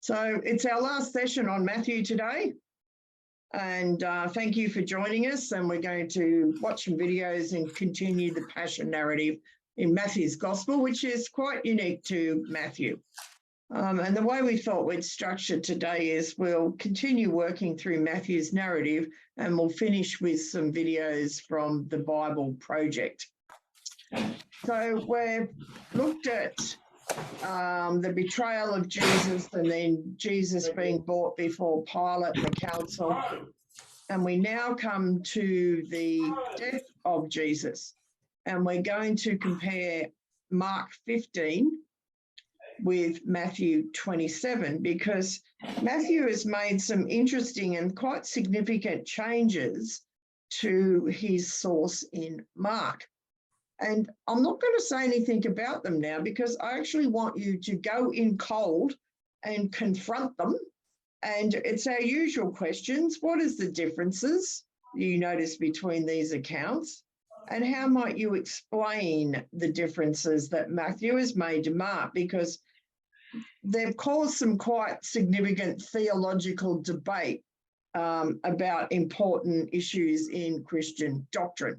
So it's our last session on Matthew today. And thank you for joining us. And we're going to watch some videos and continue the passion narrative in Matthew's gospel, which is quite unique to Matthew. And the way we thought we'd structure today is we'll continue working through Matthew's narrative and we'll finish with some videos from the Bible Project. So we've looked at the betrayal of Jesus and then Jesus being brought before Pilate and the council. And we now come to the death of Jesus. And we're going to compare Mark 15 with Matthew 27, because Matthew has made some interesting and quite significant changes to his source in Mark. And I'm not going to say anything about them now because I actually want you to go in cold and confront them. And it's our usual questions. What is the differences you notice between these accounts? And how might you explain the differences that Matthew has made to Mark? Because they've caused some quite significant theological debate about important issues in Christian doctrine.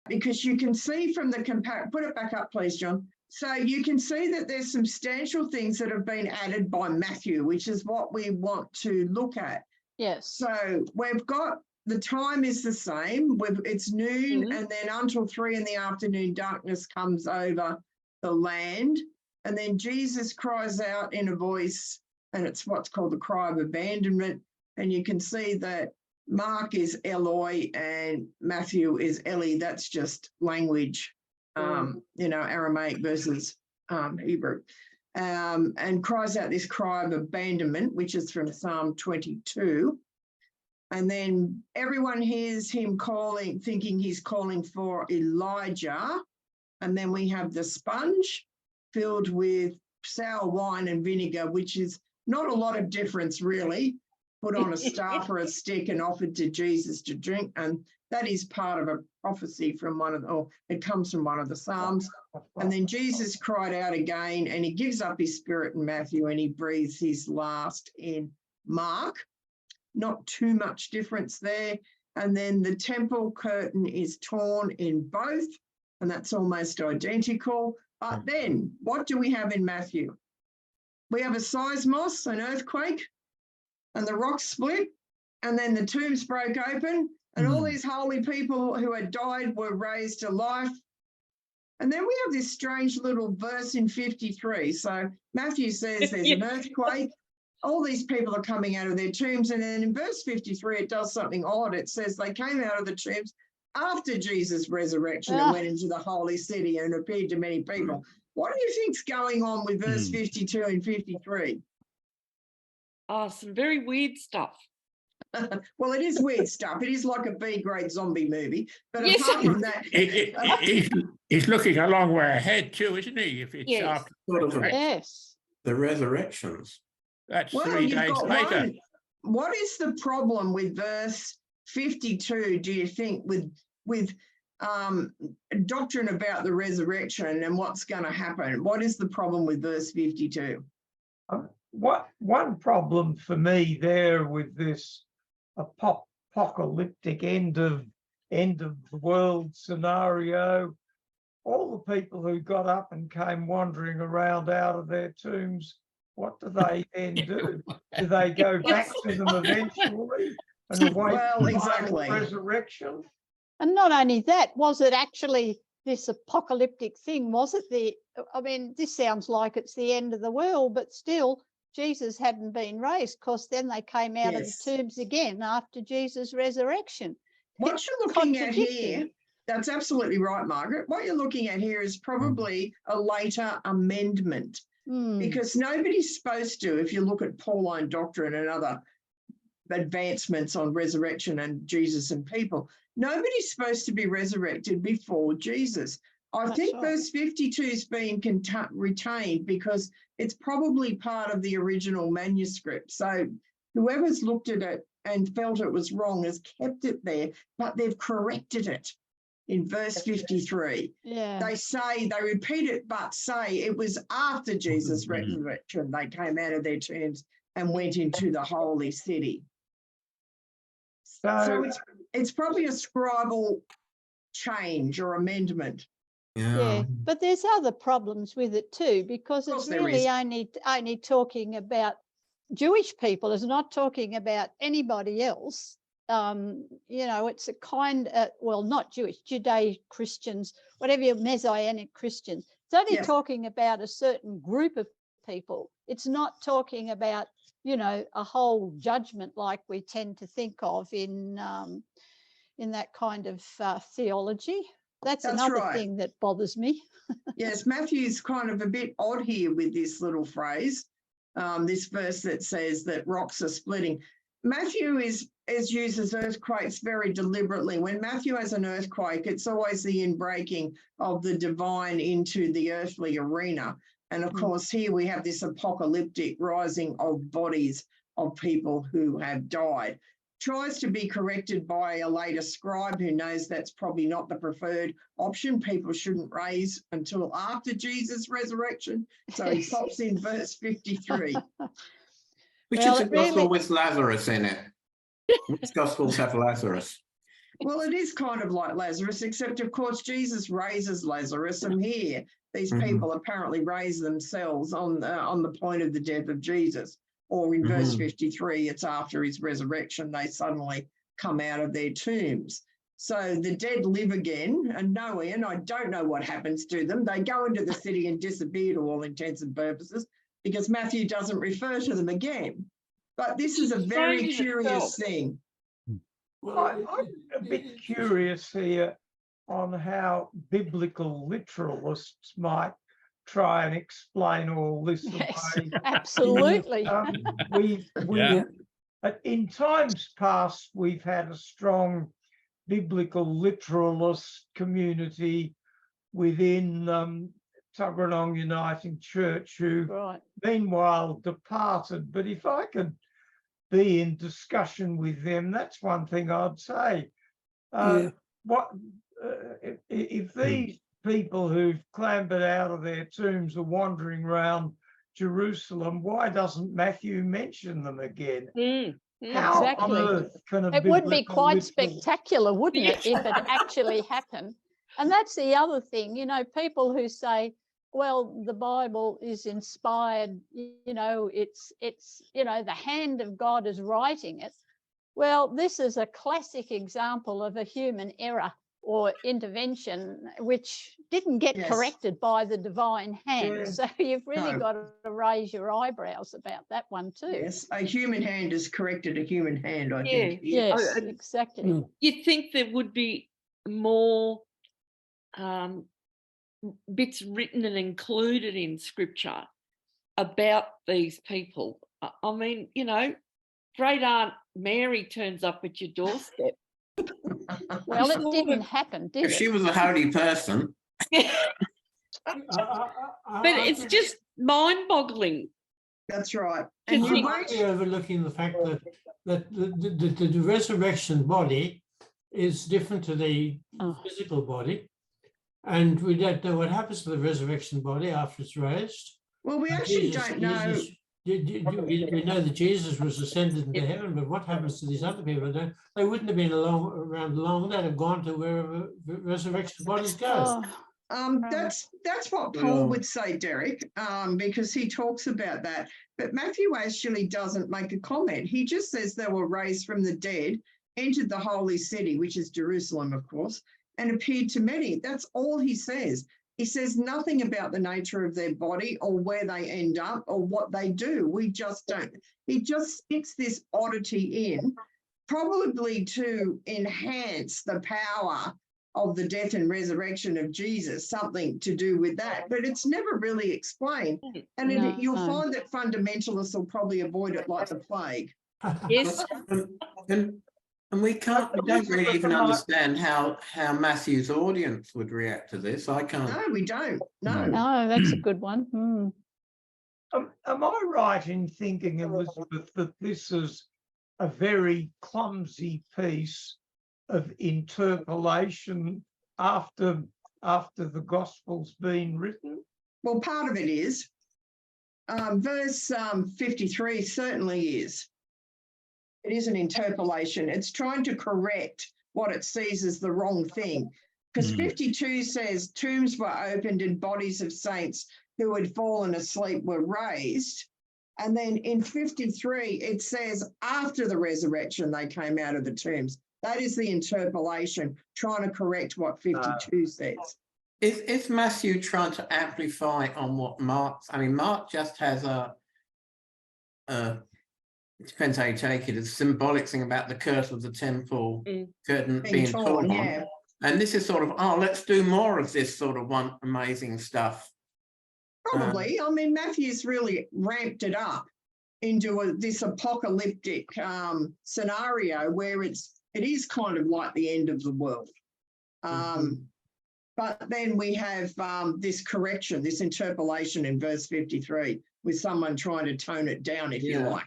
Because you can see from the put it back up, please, John. So you can see that there's substantial things that have been added by Matthew, which is what we want to look at. Yes. So we've got the time is the same. It's noon, and then until 3 in the afternoon, darkness comes over the land. And then Jesus cries out in a voice, and it's what's called the cry of abandonment. And you can see that Mark is Eloi and Matthew is Eli. That's just language, Aramaic versus Hebrew. And cries out this cry of abandonment, which is from Psalm 22. And then everyone hears him calling, thinking he's calling for Elijah. And then we have the sponge filled with sour wine and vinegar, which is not a lot of difference really, put on a staff or a stick and offered to Jesus to drink. And that is part of a prophecy from it comes from one of the Psalms. And then Jesus cried out again and he gives up his spirit in Matthew and he breathes his last in Mark. Not too much difference there. And then the temple curtain is torn in both, and that's almost identical. But then what do we have in Matthew? We have a seismos, an earthquake, and the rocks split, and then the tombs broke open, and all these holy people who had died were raised to life. And then we have this strange little verse in 53. So Matthew says there's an earthquake. All these people are coming out of their tombs. And then in verse 53, it does something odd. It says they came out of the tombs after Jesus' resurrection and went into the holy city and appeared to many people. What do you think's going on with verse 52 and 53? Some very weird stuff. Well, it is weird stuff. It is like a B-grade zombie movie. But apart from that... He's looking a long way ahead too, isn't he? If it's after the resurrections. That's 3 days later. What is the problem with verse 52, do you think, with doctrine about the resurrection and what's going to happen? What is the problem with verse 52? One problem for me there with this apocalyptic end of the world scenario, all the people who got up and came wandering around out of their tombs, what do they then do? Do they go back to them eventually and await the resurrection? And not only that, was it actually this apocalyptic thing? Was it this sounds like it's the end of the world, but still Jesus hadn't been raised, because then they came out of the tombs again after Jesus' resurrection. What you're looking at here, that's absolutely right, Margaret. What you're looking at here is probably a later amendment. Because nobody's supposed to, if you look at Pauline doctrine and other advancements on resurrection and Jesus and people, nobody's supposed to be resurrected before Jesus. I think verse 52 is being retained because it's probably part of the original manuscript. So whoever's looked at it and felt it was wrong has kept it there, but they've corrected it. in verse 53. Yeah. They repeat it, but say it was after Jesus' resurrection they came out of their tombs and went into the holy city. So it's probably a scribal change or amendment. Yeah, but there's other problems with it too, because it's really only talking about Jewish people. It's not talking about anybody else. You know, it's a kind of, well, not Jewish, Judeo-Christians, whatever your Messianic Christians. It's only talking about a certain group of people. It's not talking about, you know, a whole judgment like we tend to think of in that kind of theology. That's another thing that bothers me. Yes, Matthew's kind of a bit odd here with this little phrase, this verse that says that rocks are splitting. Matthew uses earthquakes very deliberately. When Matthew has an earthquake, it's always the inbreaking of the divine into the earthly arena. And of course, here we have this apocalyptic rising of bodies of people who have died. Tries to be corrected by a later scribe who knows that's probably not the preferred option. People shouldn't raise until after Jesus' resurrection. So he pops in verse 53. Which is a gospel with Lazarus in it. Which gospels have Lazarus? Well, it is kind of like Lazarus, except, of course, Jesus raises Lazarus. And here, these people apparently raise themselves on the point of the death of Jesus. Or in verse 53, it's after his resurrection, they suddenly come out of their tombs. So the dead live again, and I don't know what happens to them. They go into the city and disappear to all intents and purposes because Matthew doesn't refer to them again. But this is a very curious thing. Well, I'm a bit curious here on how biblical literalists might try and explain all this away. Absolutely. In times past, we've had a strong biblical literalist community within Tuggeranong Uniting Church who meanwhile departed. But if I could be in discussion with them, that's one thing I'd say. If these people who've clambered out of their tombs are wandering around Jerusalem, why doesn't Matthew mention them again? How on earth can it would be quite spectacular, wouldn't it, if it actually happened? And that's the other thing, you know, people who say, well, the Bible is inspired, you know, it's you know, the hand of God is writing it. Well, this is a classic example of a human error or intervention which didn't get corrected by the divine hand. So you've really got to raise your eyebrows about that one too. Yes, a human hand has corrected a human hand, I think. Yes, exactly. You'd think there would be more bits written and included in scripture about these people. I mean, you know, Great Aunt Mary turns up at your doorstep. Well, it didn't happen, did it? If she was a holy person. But it's just mind-boggling. That's right. And you might be overlooking the fact that the resurrection body is different to the physical body. And we don't know what happens to the resurrection body after it's raised. Well, we actually don't know. We know that Jesus was ascended into heaven, but what happens to these other people? They wouldn't have been around long. They'd have gone to wherever resurrection bodies go. That's what Paul would say, Derek, because he talks about that. But Matthew actually doesn't make a comment. He just says they were raised from the dead, entered the holy city, which is Jerusalem, of course, and appeared to many. That's all he says. He says nothing about the nature of their body or where they end up or what they do. We just don't. He just sticks this oddity in, probably to enhance the power of the death and resurrection of Jesus, something to do with that. But it's never really explained. And you'll find that fundamentalists will probably avoid it like the plague. Yes. And we don't really even understand how Matthew's audience would react to this. I can't. No, we don't. No. No, that's a good one. Am I right in thinking, Elizabeth, that this is a very clumsy piece of interpolation after the gospel's been written? Well, part of it is. Verse 53 certainly is. It is an interpolation. It's trying to correct what it sees as the wrong thing. Because 52 says tombs were opened and bodies of saints who had fallen asleep were raised. And then in 53, it says after the resurrection, they came out of the tombs. That is the interpolation, trying to correct what 52 says. Is Matthew trying to amplify on what Mark? I mean, Mark just has it depends how you take it. It's a symbolic thing about the curse of the temple curtain being torn. Yeah. And this is sort of, oh, let's do more of this sort of one amazing stuff. Probably. I mean, Matthew's really ramped it up into this apocalyptic scenario where it is kind of like the end of the world. But then we have this correction, this interpolation in verse 53 with someone trying to tone it down, if you like.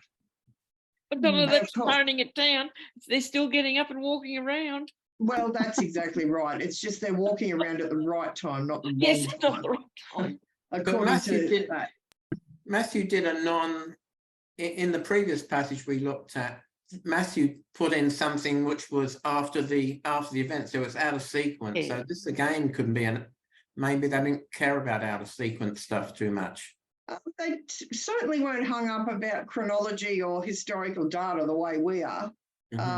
But none of that's toning it down. They're still getting up and walking around. Well, that's exactly right. It's just they're walking around at the right time, not the wrong Yes, time. not the right time. According to that. Matthew did in the previous passage we looked at, Matthew put in something which was after the event, so it's out of sequence. Yeah. So this again could be maybe they didn't care about out of sequence stuff too much. They certainly weren't hung up about chronology or historical data the way we are.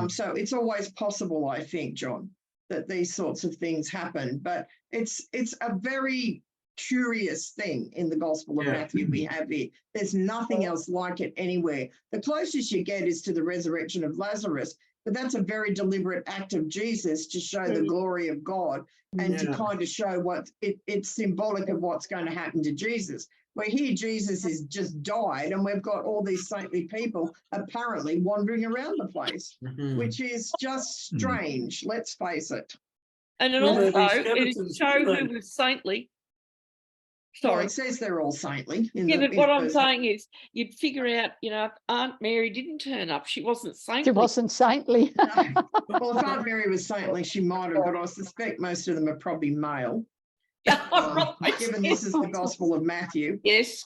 So it's always possible, I think, John, that these sorts of things happen. But it's a very curious thing in the Gospel of Matthew we have here. There's nothing else like it anywhere. The closest you get is to the resurrection of Lazarus, but that's a very deliberate act of Jesus to show the glory of God and to kind of show what it's symbolic of what's going to happen to Jesus. Where here Jesus has just died and we've got all these saintly people apparently wandering around the place, which is just strange, let's face it. And it also, it showed who was saintly. Sorry. Well, it says they're all saintly. But what I'm saying is you'd figure out, if Aunt Mary didn't turn up, she wasn't saintly. She wasn't saintly. No. Well, if Aunt Mary was saintly, she might have, but I suspect most of them are probably male. Given this is the Gospel of Matthew. Yes.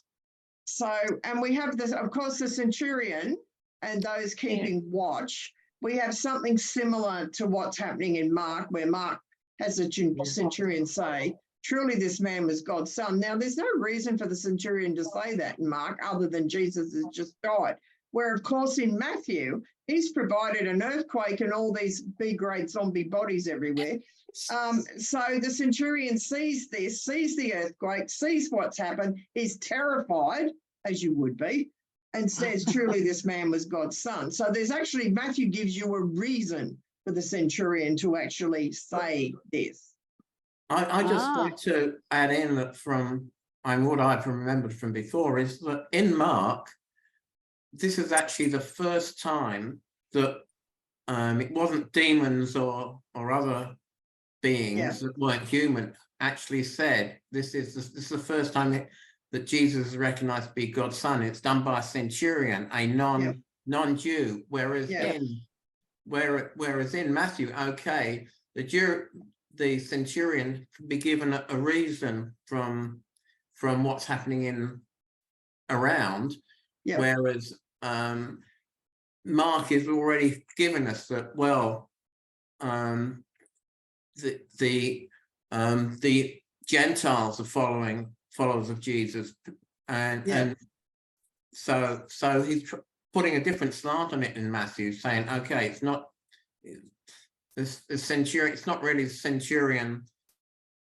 So, and we have this, of course, the centurion and those keeping watch. We have something similar to what's happening in Mark, where Mark has a centurion say, truly this man was God's son. Now, there's no reason for the centurion to say that in Mark other than Jesus has just died. Where, of course, in Matthew, he's provided an earthquake and all these B-grade zombie bodies everywhere. So the centurion sees this, sees the earthquake, sees what's happened, is terrified, as you would be, and says, truly this man was God's son. So there's actually, Matthew gives you a reason for the centurion to actually say this. I just want to add in that what I've remembered from before is that in Mark, this is actually the first time that it wasn't demons or other beings that weren't human actually said this is the first time that Jesus is recognized to be God's son. It's done by a centurion, a non-Jew, whereas in Matthew, the centurion can be given a reason from what's happening around, whereas Mark is already given us that, well, the Gentiles are followers of Jesus, and so he's putting a different slant on it in Matthew, saying, okay, it's not the centurion. It's not really the centurion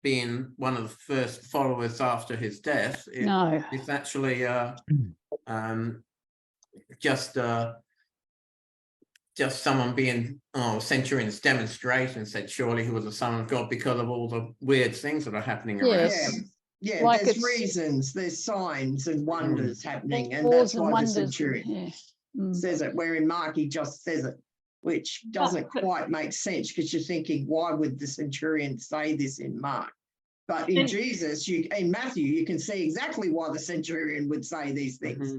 being one of the first followers after his death. It's actually just someone being centurion's demonstration said surely he was the son of God because of all the weird things that are happening around. Like there's reasons, there's signs and wonders happening, and that's why the centurion says it. Where in Mark he just says it, which doesn't quite make sense because you're thinking, why would the centurion say this in Mark? But in in Matthew, you can see exactly why the centurion would say these things.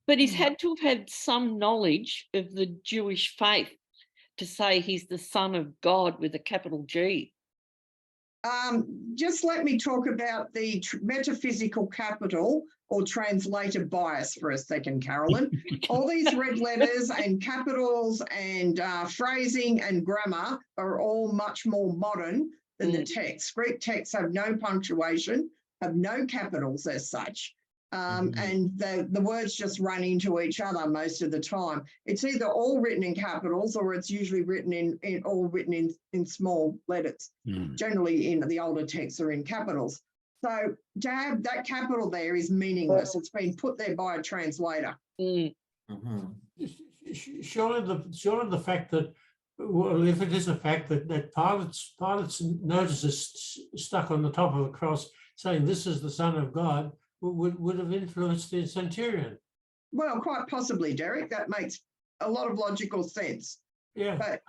But he's had to have had some knowledge of the Jewish faith to say he's the son of God with a capital G. Just let me talk about the metaphysical capital or translator bias for a second, Carolyn. All these red letters and capitals and phrasing and grammar are all much more modern than the text. Greek texts have no punctuation, have no capitals as such. And the words just run into each other most of the time. It's either all written in capitals or it's usually written in small letters. Generally in the older texts are in capitals. So to have that capital there is meaningless. It's been put there by a translator. Surely the fact that, well, if it is a fact that Pilate's notice is stuck on the top of a cross saying this is the Son of God, would have influenced the centurion. Well, quite possibly, Derek. That makes a lot of logical sense. Yeah. But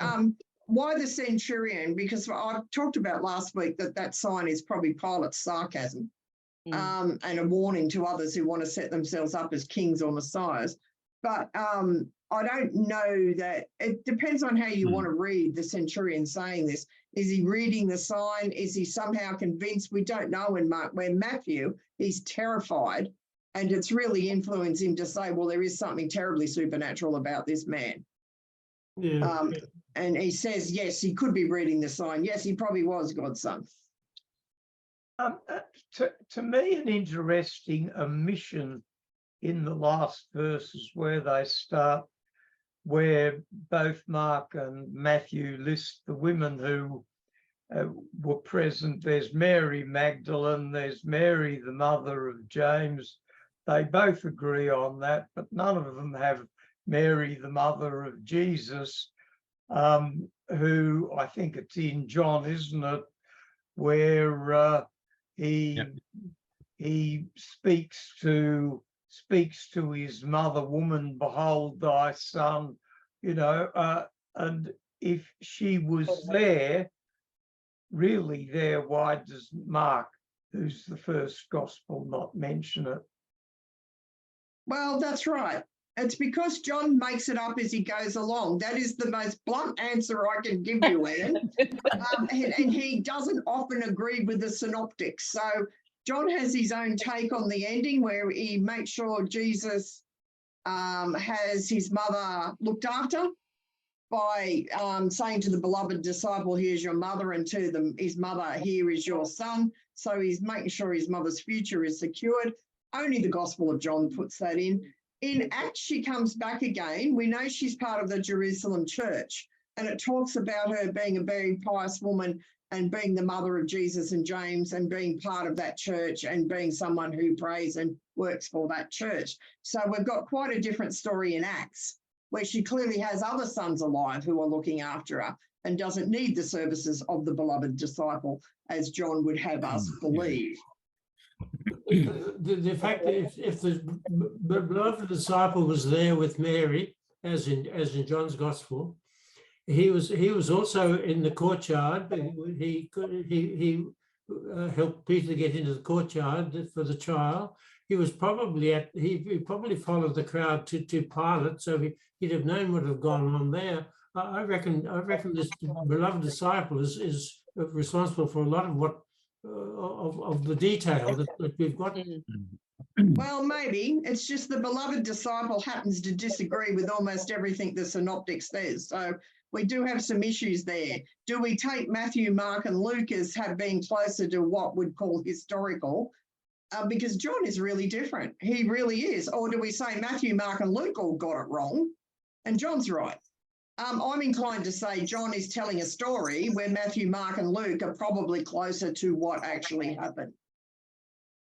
why the centurion? Because I talked about last week that sign is probably Pilate's sarcasm and a warning to others who want to set themselves up as kings or messiahs. But I don't know that. It depends on how you want to read the centurion saying this. Is he reading the sign? Is he somehow convinced? We don't know in Mark. Where Matthew, he's terrified, and it's really influenced him to say, well, there is something terribly supernatural about this man. Yeah. And he says, yes, he could be reading the sign. Yes, he probably was God's son. To me, an interesting omission in the last verses where they start, where both Mark and Matthew list the women who were present. There's Mary Magdalene, there's Mary, the mother of James. They both agree on that, but none of them have Mary, the mother of Jesus, who I think it's in John, isn't it, where he speaks to his mother, woman, behold thy son, and if she was there, really there, why does Mark, who's the first gospel, not mention it? Well, that's right. It's because John makes it up as he goes along. That is the most blunt answer I can give you, Ian. And he doesn't often agree with the synoptics. So John has his own take on the ending where he makes sure Jesus has his mother looked after by saying to the beloved disciple, here's your mother, and to his mother, here is your son. So he's making sure his mother's future is secured. Only the Gospel of John puts that in. In Acts, she comes back again. We know she's part of the Jerusalem church, and it talks about her being a very pious woman and being the mother of Jesus and James and being part of that church and being someone who prays and works for that church. So we've got quite a different story in Acts, where she clearly has other sons alive who are looking after her and doesn't need the services of the beloved disciple, as John would have us believe. The fact that if the beloved disciple was there with Mary, as in John's Gospel, he was also in the courtyard. He helped Peter get into the courtyard for the trial. He was probably he probably followed the crowd to Pilate, so he'd have known what had gone on there. I reckon this beloved disciple is responsible for a lot of what of the detail that we've got. Well, maybe. It's just the beloved disciple happens to disagree with almost everything the synoptic says. So we do have some issues there. Do we take Matthew, Mark, and Luke as have been closer to what we'd call historical? Because John is really different. He really is. Or do we say Matthew, Mark, and Luke all got it wrong and John's right? I'm inclined to say John is telling a story where Matthew, Mark, and Luke are probably closer to what actually happened.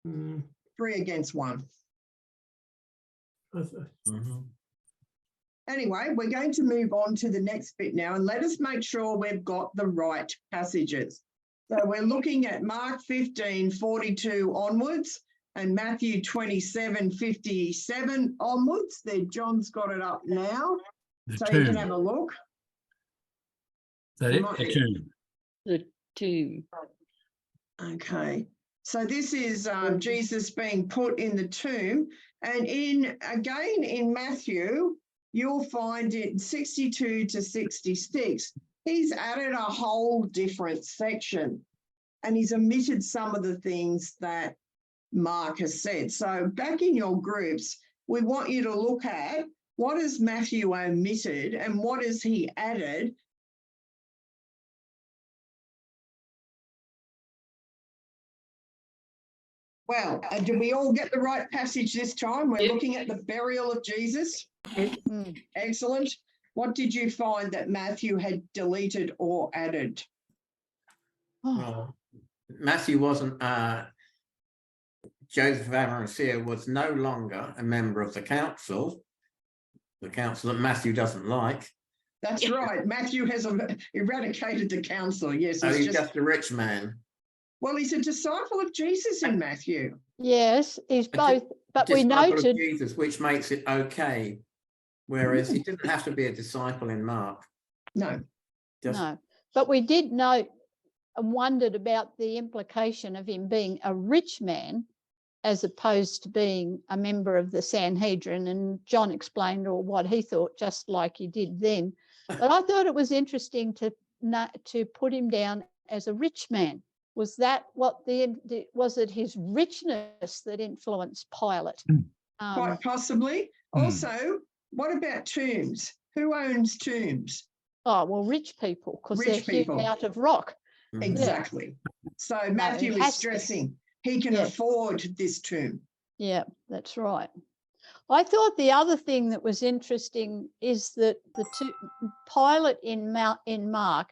3 against 1. Anyway, we're going to move on to the next bit now, and let us make sure we've got the right passages. So we're looking at Mark 15:42 onwards and Matthew 27:57 onwards. There, John's got it up now. So you can have a look. That it? The tomb. The tomb. Okay. So this is Jesus being put in the tomb. And again in Matthew, you'll find it 62 to 66. He's added a whole different section. and he's omitted some of the things that Mark has said. So back in your groups, we want you to look at what has Matthew omitted and what has he added. Well, did we all get the right passage this time? We're looking at the burial of Jesus. Excellent. What did you find that Matthew had deleted or added? Well, Matthew wasn't, Joseph of Arimathea was no longer a member of the council that Matthew doesn't like. That's right. Matthew has eradicated the council. Yes. So he's just a rich man. Well, he's a disciple of Jesus in Matthew. Yes, he's both. But we noted of Jesus, which makes it okay. Whereas he didn't have to be a disciple in Mark. No. No. But we did note and wondered about the implication of him being a rich man as opposed to being a member of the Sanhedrin. And John explained all what he thought, just like he did then. But I thought it was interesting to put him down as a rich man. Was that what was it his richness that influenced Pilate? Quite possibly. Also, what about tombs? Who owns tombs? Oh, well, rich people, because they're hewn out of rock. Exactly. So Matthew is stressing he can afford this tomb. Yeah, that's right. I thought the other thing that was interesting is that Pilate in Mark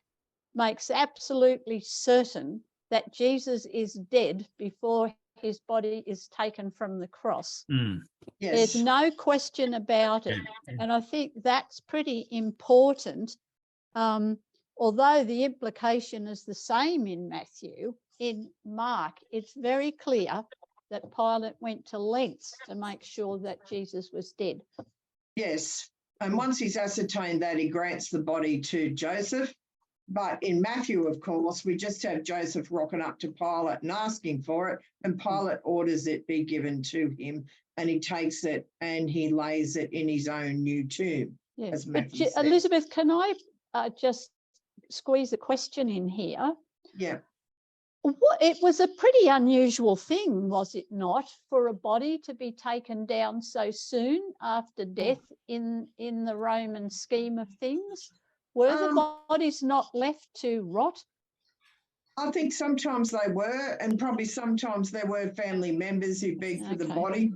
makes absolutely certain that Jesus is dead before his body is taken from the cross. Yes. There's no question about it. And I think that's pretty important. Although the implication is the same in Matthew, in Mark, it's very clear that Pilate went to lengths to make sure that Jesus was dead. Yes. And once he's ascertained that, he grants the body to Joseph. But in Matthew, of course, we just have Joseph rocking up to Pilate and asking for it, and Pilate orders it be given to him, and he takes it and he lays it in his own new tomb, as Matthew said. Elizabeth, can I just squeeze a question in here? Yeah. It was a pretty unusual thing, was it not, for a body to be taken down so soon after death in the Roman scheme of things? Were the bodies not left to rot? I think sometimes they were, and probably sometimes there were family members who begged for the body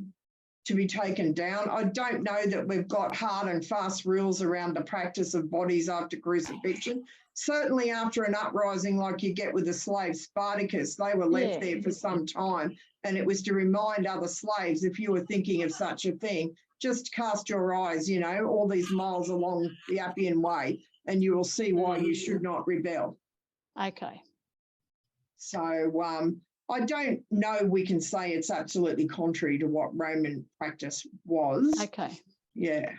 to be taken down. I don't know that we've got hard and fast rules around the practice of bodies after crucifixion. Certainly after an uprising like you get with the slave Spartacus, they were left there for some time, and it was to remind other slaves, if you were thinking of such a thing, just cast your eyes, all these miles along the Appian Way, and you will see why you should not rebel. Okay. So I don't know we can say it's absolutely contrary to what Roman practice was. Okay. Yeah.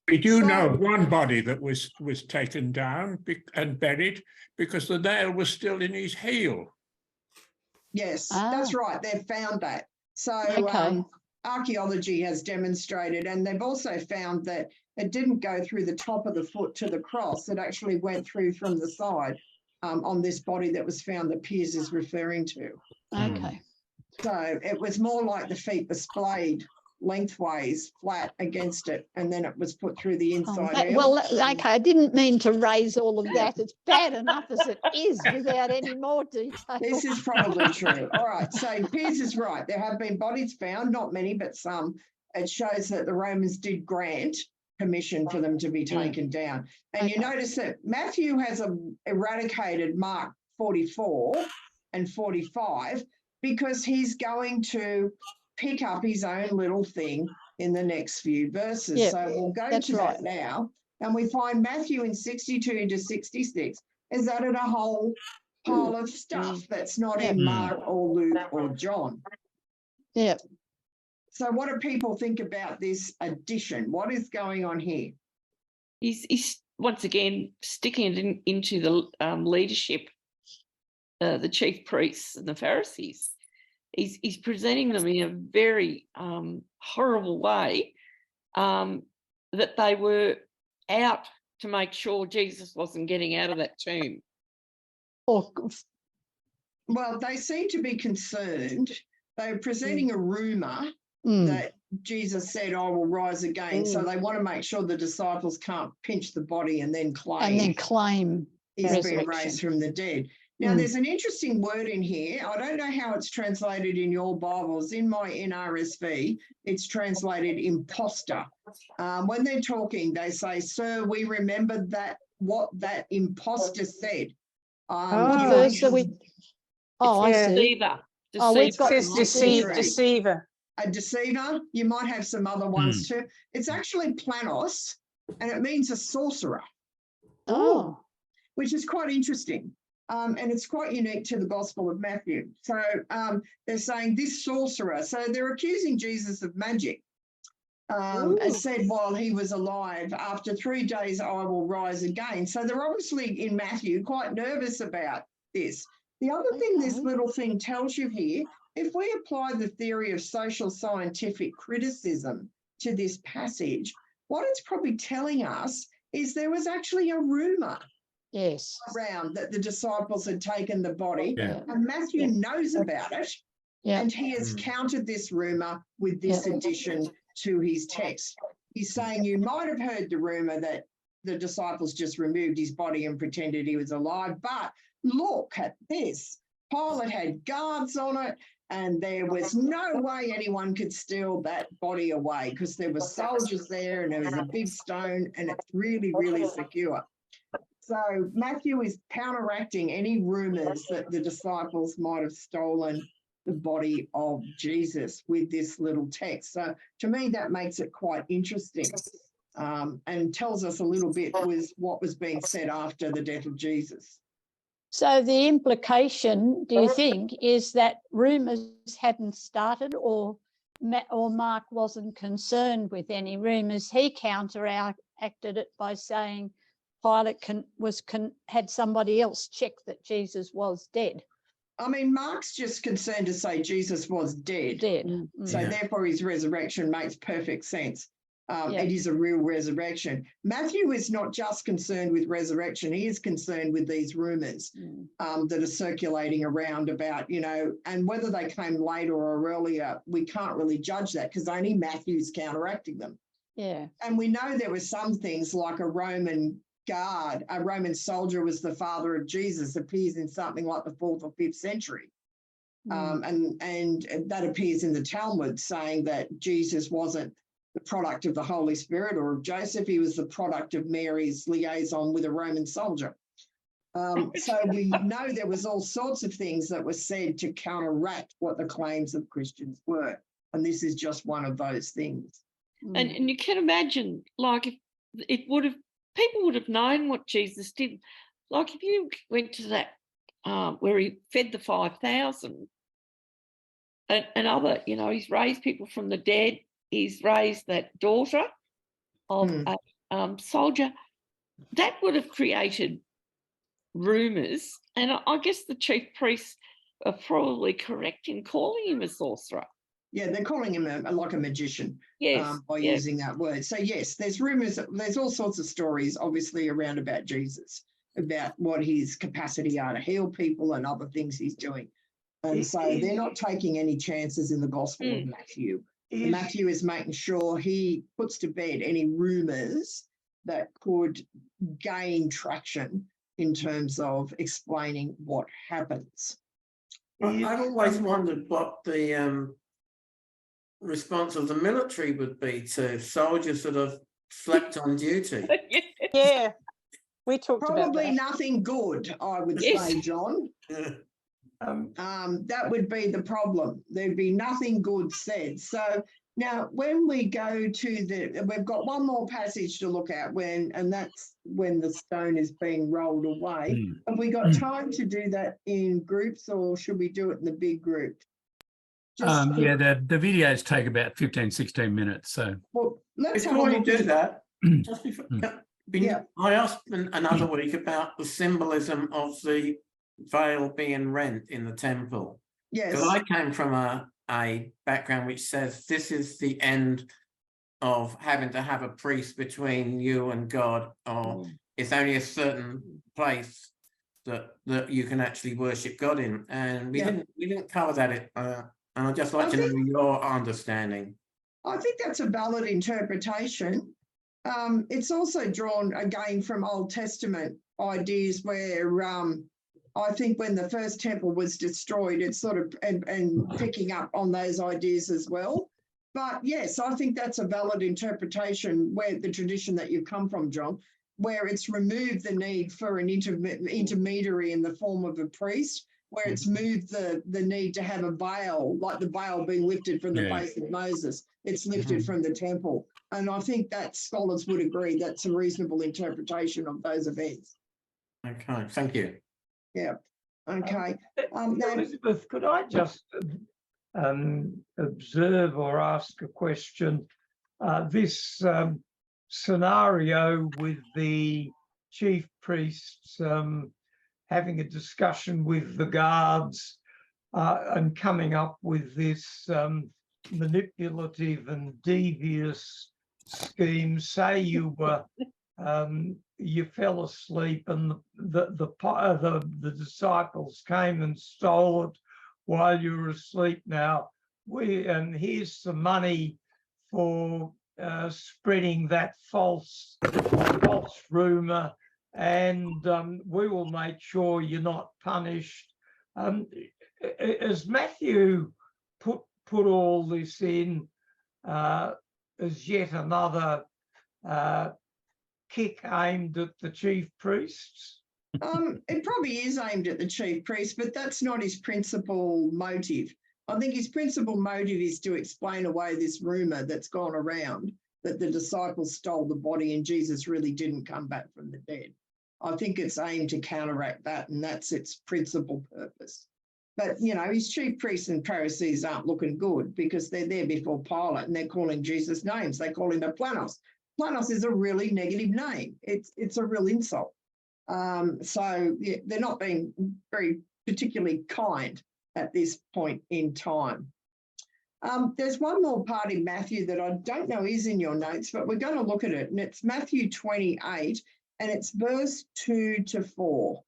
We do know one body that was taken down and buried because the nail was still in his heel. Yes, that's right. They've found that. So archaeology has demonstrated, and they've also found that it didn't go through the top of the foot to the cross. It actually went through from the side on this body that was found that Piers is referring to. Okay. So it was more like the feet displayed lengthways flat against it, and then it was put through the inside. Okay, I didn't mean to raise all of that. It's bad enough as it is without any more detail. This is probably true. All right, so Piers is right. There have been bodies found, not many, but some. It shows that the Romans did grant permission for them to be taken down. And you notice that Matthew has eradicated Mark 44 and 45 because he's going to pick up his own little thing in the next few verses. Yeah, so we'll go to that now. And we find Matthew in 62 to 66 has added a whole pile of stuff that's not in Mark or Luke or John. Yeah. So what do people think about this addition? What is going on here? He's once again sticking it into the leadership, the chief priests and the Pharisees. He's presenting them in a very horrible way, that they were out to make sure Jesus wasn't getting out of that tomb. Well, they seem to be concerned. They're presenting a rumour that Jesus said, I will rise again. So they want to make sure the disciples can't pinch the body and then claim he's been raised from the dead. Now, there's an interesting word in here. I don't know how it's translated in your Bibles. In my NRSV, it's translated imposter. When they're talking, they say, sir, we remembered that what that imposter said. I see. Deceiver. We've got deceiver. A deceiver. You might have some other ones too. It's actually planos, and it means a sorcerer. Which is quite interesting. And it's quite unique to the Gospel of Matthew. So they're saying this sorcerer. So they're accusing Jesus of magic. As said while he was alive, after 3 days I will rise again. So they're obviously in Matthew quite nervous about this. The other thing this little thing tells you here, if we apply the theory of social scientific criticism to this passage, what it's probably telling us is there was actually a rumour around that the disciples had taken the body, and Matthew knows about it, and he has countered this rumour with this addition to his text. He's saying you might have heard the rumour that the disciples just removed his body and pretended he was alive, but look at this. Pilate had guards on it, and there was no way anyone could steal that body away because there were soldiers there and there was a big stone and it's really, really secure. So Matthew is counteracting any rumours that the disciples might have stolen the body of Jesus with this little text. So to me, that makes it quite interesting and tells us a little bit was what was being said after the death of Jesus. So the implication, do you think, is that rumours hadn't started, or Mark wasn't concerned with any rumours? He counteracted it by saying Pilate had somebody else check that Jesus was dead. I mean, Mark's just concerned to say Jesus was dead. So therefore his resurrection makes perfect sense. It is a real resurrection. Matthew is not just concerned with resurrection. He is concerned with these rumours that are circulating around about, and whether they came later or earlier, we can't really judge that because only Matthew's counteracting them. Yeah. And we know there were some things like a Roman guard, a Roman soldier was the father of Jesus, appears in something like the 4th or 5th century. And that appears in the Talmud saying that Jesus wasn't the product of the Holy Spirit or of Joseph. He was the product of Mary's liaison with a Roman soldier. So we know there was all sorts of things that were said to counteract what the claims of Christians were. And this is just one of those things. And you can imagine, like, if people would have known what Jesus did. Like if you went to that where he fed the 5,000 and other, he's raised people from the dead. He's raised that daughter of a soldier. That would have created rumours. And I guess the chief priests are probably correct in calling him a sorcerer. Yeah, they're calling him like a magician by using that word. So, yes, there's rumours, there's all sorts of stories, obviously, around about Jesus, about what his capacity are to heal people and other things he's doing. And so they're not taking any chances in the Gospel of Matthew. Matthew is making sure he puts to bed any rumours that could gain traction in terms of explaining what happens. I've always wondered what the response of the military would be to soldiers that have slept on duty. Yeah, we talked about that. Probably nothing good, I would say, John. That would be the problem. There'd be nothing good said. So now when we go to we've got one more passage to look at and that's when the stone is being rolled away. Have we got time to do that in groups or should we do it in the big group? The videos take about 15, 16 minutes. So before you do that, just before, I asked another week about the symbolism of the veil being rent in the temple. Yes. Because I came from a background which says this is the end of having to have a priest between you and God, or it's only a certain place that you can actually worship God in, and we Yeah. didn't cover that. And I'd just like I to know your understanding. I think that's a valid interpretation. It's also drawn again from Old Testament ideas where I think when the first temple was destroyed, it's sort of and picking up on those ideas as well. But yes, I think that's a valid interpretation where the tradition that you've come from, John, where it's removed the need for an intermediary in the form of a priest, where it's moved the need to have a veil, like the veil being lifted from the face of Moses. It's lifted from the temple. And I think that scholars would agree that's a reasonable interpretation of those events. Okay, thank you. Yeah. Okay. Now, Elizabeth, could I just observe or ask a question? This scenario with the chief priests having a discussion with the guards and coming up with this manipulative and devious scheme. Say you were you fell asleep and the disciples came and stole it while you were asleep. Now here's some money for spreading that false rumor, and we will make sure you're not punished. As Matthew put all this in as yet another kick aimed at the chief priests? it probably is aimed at the chief priest, but that's not his principal motive. I think his principal motive is to explain away this rumor that's gone around that the disciples stole the body and Jesus really didn't come back from the dead. I think it's aimed to counteract that, and that's its principal purpose. But, you know, his chief priests and Pharisees aren't looking good because they're there before Pilate and they're calling Jesus names. They call him a planos. Planos is a really negative name. It's a real insult. So yeah, they're not being very particularly kind at this point in time. There's one more part in Matthew that I don't know is in your notes, but we're going to look at it, and it's Matthew 28, and it's verse 2 to 4.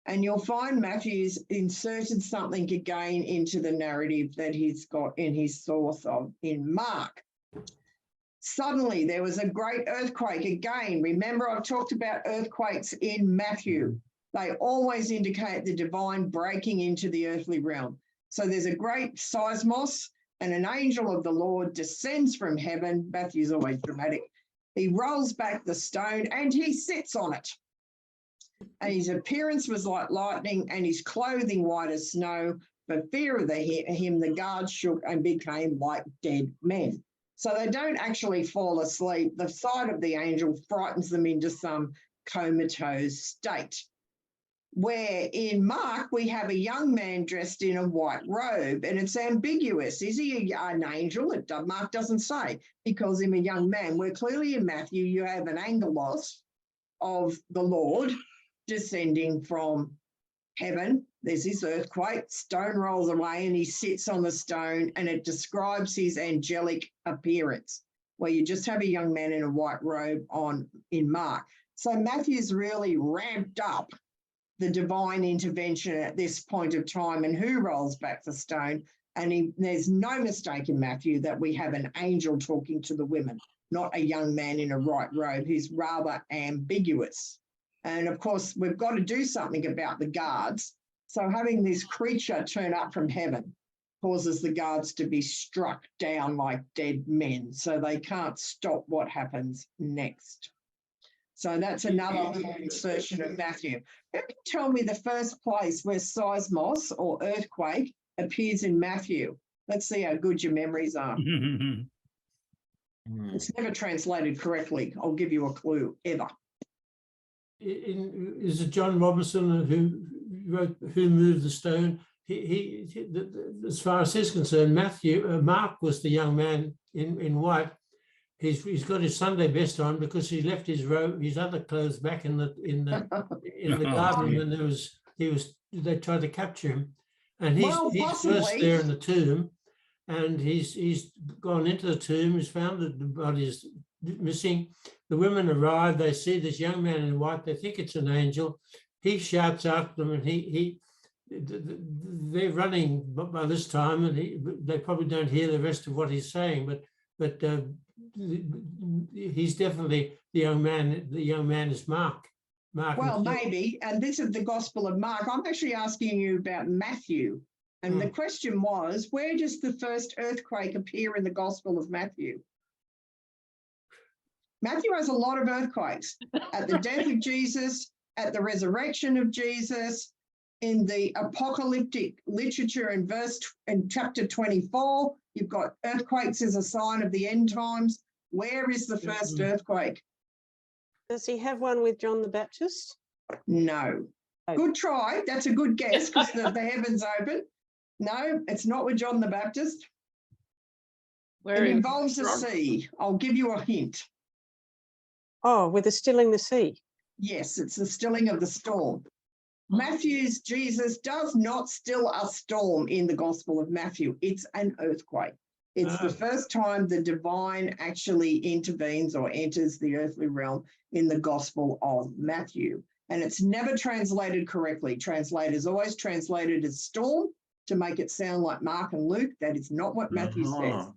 And you'll find Matthew's inserted something again into the narrative that he's got in his source of in Mark. Suddenly there was a great earthquake again. Remember, I've talked about earthquakes in Matthew. They always indicate the divine breaking into the earthly realm. So there's a great seismos, and an angel of the Lord descends from heaven. Matthew's always dramatic. He rolls back the stone and he sits on it. And his appearance was like lightning and his clothing white as snow. For fear of him, the guards shook and became like dead men. So they don't actually fall asleep. The sight of the angel frightens them into some comatose state. Where in Mark, we have a young man dressed in a white robe, and it's ambiguous. Is he an angel? Mark doesn't say. He calls him a young man. Where clearly in Matthew, you have an angelos of the Lord descending from heaven. There's this earthquake, stone rolls away, and he sits on the stone, and it describes his angelic appearance, where you just have a young man in a white robe in Mark. So Matthew's really ramped up the divine intervention at this point of time and who rolls back the stone. And there's no mistake in Matthew that we have an angel talking to the women, not a young man in a white robe who's rather ambiguous. And of course, we've got to do something about the guards. So having this creature turn up from heaven causes the guards to be struck down like dead men. So they can't stop what happens next. So that's another insertion of Matthew. Who can tell me the first place where seismos or earthquake appears in Matthew? Let's see how good your memories are. It's never translated correctly. I'll give you a clue, ever. Is it John Robinson who wrote Who Moved the Stone? As far as he's concerned, Mark was the young man in white. He's got his Sunday best on because he left his other clothes back in the garden, and they tried to capture him, and he's first there in the tomb, and he's gone into the tomb. He's found that the body is missing. The women arrive. They see this young man in white. They think it's an angel. he shouts out to them, and they're running by this time, and they probably don't hear the rest of what he's saying, but he's definitely the young man. The young man is Mark. Well, maybe, and this is the Gospel of Mark. I'm actually asking you about Matthew. And the question was, where does the first earthquake appear in the Gospel of Matthew? Matthew has a lot of earthquakes at the death of Jesus, at the resurrection of Jesus, in the apocalyptic literature in chapter 24, you've got earthquakes as a sign of the end times. Where is the first earthquake? Does he have one with John the Baptist? No. Oh. Good try. That's a good guess because the heavens open. No, it's not with John the Baptist. It involves the sea. I'll give you a hint. Oh, with the stilling the sea. Yes, it's the stilling of the storm. Matthew's Jesus does not still a storm in the Gospel of Matthew. It's an earthquake. It's the first time the divine actually intervenes or enters the earthly realm in the Gospel of Matthew. And it's never translated correctly. Translators always translated as storm to make it sound like Mark and Luke. That is not what Matthew says.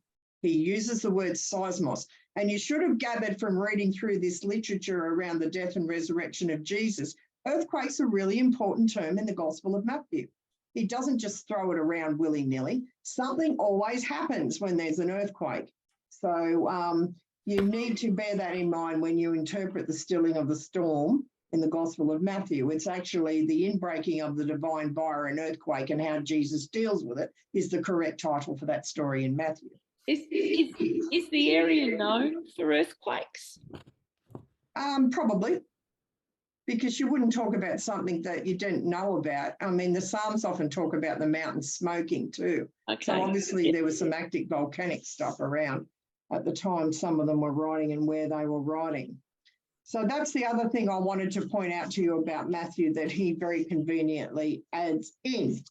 He uses the word seismos. And you should have gathered from reading through this literature around the death and resurrection of Jesus, earthquake's a really important term in the Gospel of Matthew. He doesn't just throw it around willy-nilly. Something always happens when there's an earthquake. So you need to bear that in mind when you interpret the stilling of the storm in the Gospel of Matthew. It's actually the inbreaking of the divine via an earthquake, and how Jesus deals with it is the correct title for that story in Matthew. Is the area known for earthquakes? Probably. Because you wouldn't talk about something that you didn't know about. I mean, the Psalms often talk about the mountains smoking too. Okay. So obviously there was some active volcanic stuff around at the time some of them were writing and where they were writing. So that's the other thing I wanted to point out to you about Matthew that he very conveniently adds in.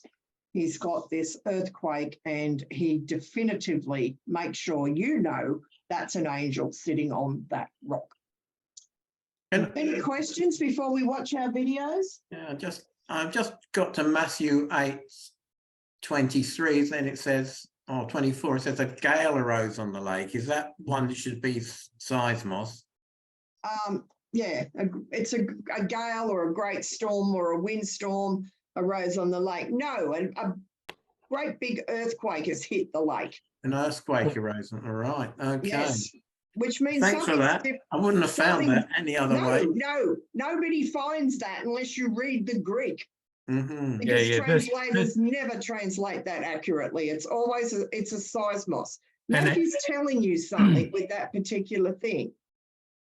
He's got this earthquake and he definitively makes sure you know that's an angel sitting on that rock. Any questions before we watch our videos? Yeah, I've just got to Matthew 8:23, then it says, or 24, it says a gale arose on the lake. Is that one that should be seismos? Yeah, it's a gale or a great storm or a windstorm arose on the lake. No, a great big earthquake has hit the lake. An earthquake arose, all right, okay. Yes. Which means thanks for that. I wouldn't have found that any other way. No, nobody finds that unless you read the Greek. Mm-hmm. Because translators never translate that accurately. It's always it's a seismos. Matthew's telling you something with that particular thing.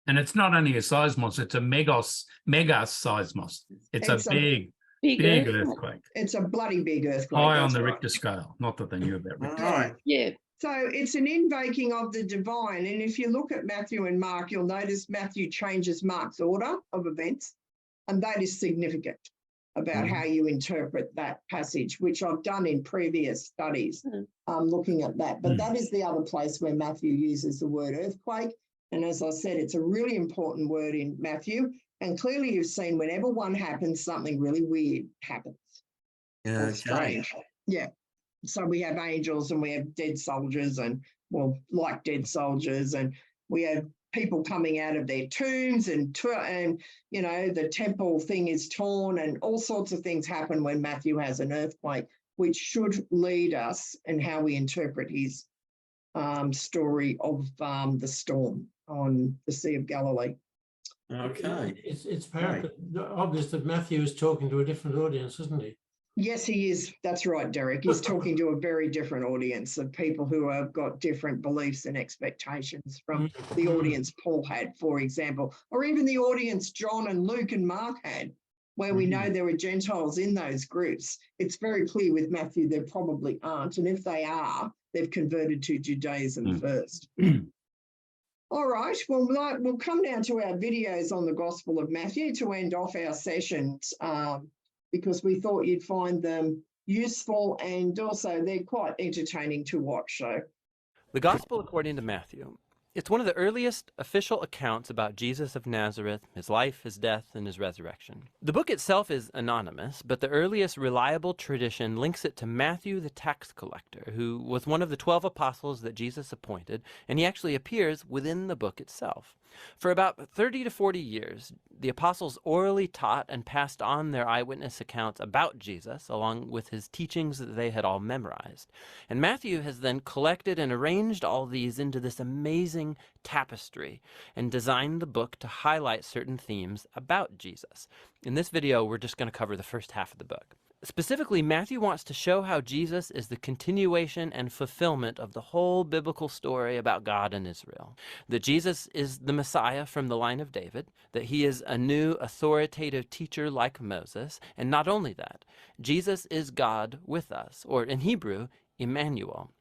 And it's not only a seismos; it's a mega seismos. It's a big earthquake. It's a bloody big earthquake. High on the Richter scale. Not that they knew about Richter. Right. Yeah. So it's an invoking of the divine. And if you look at Matthew and Mark, you'll notice Matthew changes Mark's order of events. And that is significant about how you interpret that passage, which I've done in previous studies, looking at that. But that is the other place where Matthew uses the word earthquake. And as I said, it's a really important word in Matthew. And clearly you've seen whenever one happens, something really weird happens. Yeah, strange. Yeah. So we have angels and we have dead soldiers and, well, like dead soldiers, and we have people coming out of their tombs and you know, the temple thing is torn and all sorts of things happen when Matthew has an earthquake, which should lead us in how we interpret his story of the storm on the Sea of Galilee. Okay. It's apparent, obvious that Matthew is talking to a different audience, isn't he? Yes, he is. That's right, Derek. He's talking to a very different audience of people who have got different beliefs and expectations from the audience Paul had, for example, or even the audience John and Luke and Mark had, where we know there were Gentiles in those groups. It's very clear with Matthew there probably aren't. And if they are, they've converted to Judaism first. All right, well, we'll come now to our videos on the Gospel of Matthew to end off our sessions. Because we thought you'd find them useful and also they're quite entertaining to watch. So, the Gospel according to Matthew. It's one of the earliest official accounts about Jesus of Nazareth, his life, his death, and his resurrection. The book itself is anonymous, but the earliest reliable tradition links it to Matthew the tax collector, who was one of the 12 apostles that Jesus appointed, and he actually appears within the book itself. For about 30 to 40 years, the apostles orally taught and passed on their eyewitness accounts about Jesus, along with his teachings that they had all memorized. And Matthew has then collected and arranged all these into this amazing tapestry and designed the book to highlight certain themes about Jesus. In this video, we're just going to cover the first half of the book. Specifically, Matthew wants to show how Jesus is the continuation and fulfillment of the whole biblical story about God and Israel. That Jesus is the Messiah from the line of David, that he is a new authoritative teacher like Moses, and not only that, Jesus is God with us, or in Hebrew, Emmanuel.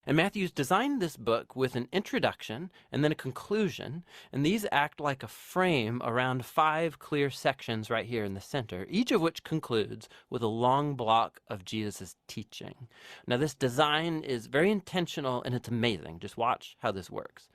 And Matthew's designed this book with an introduction and then a conclusion, and these act like a frame around 5 clear sections right here in the center, each of which concludes with a long block of Jesus' teaching. Now, this design is very intentional and it's amazing. Just watch how this works.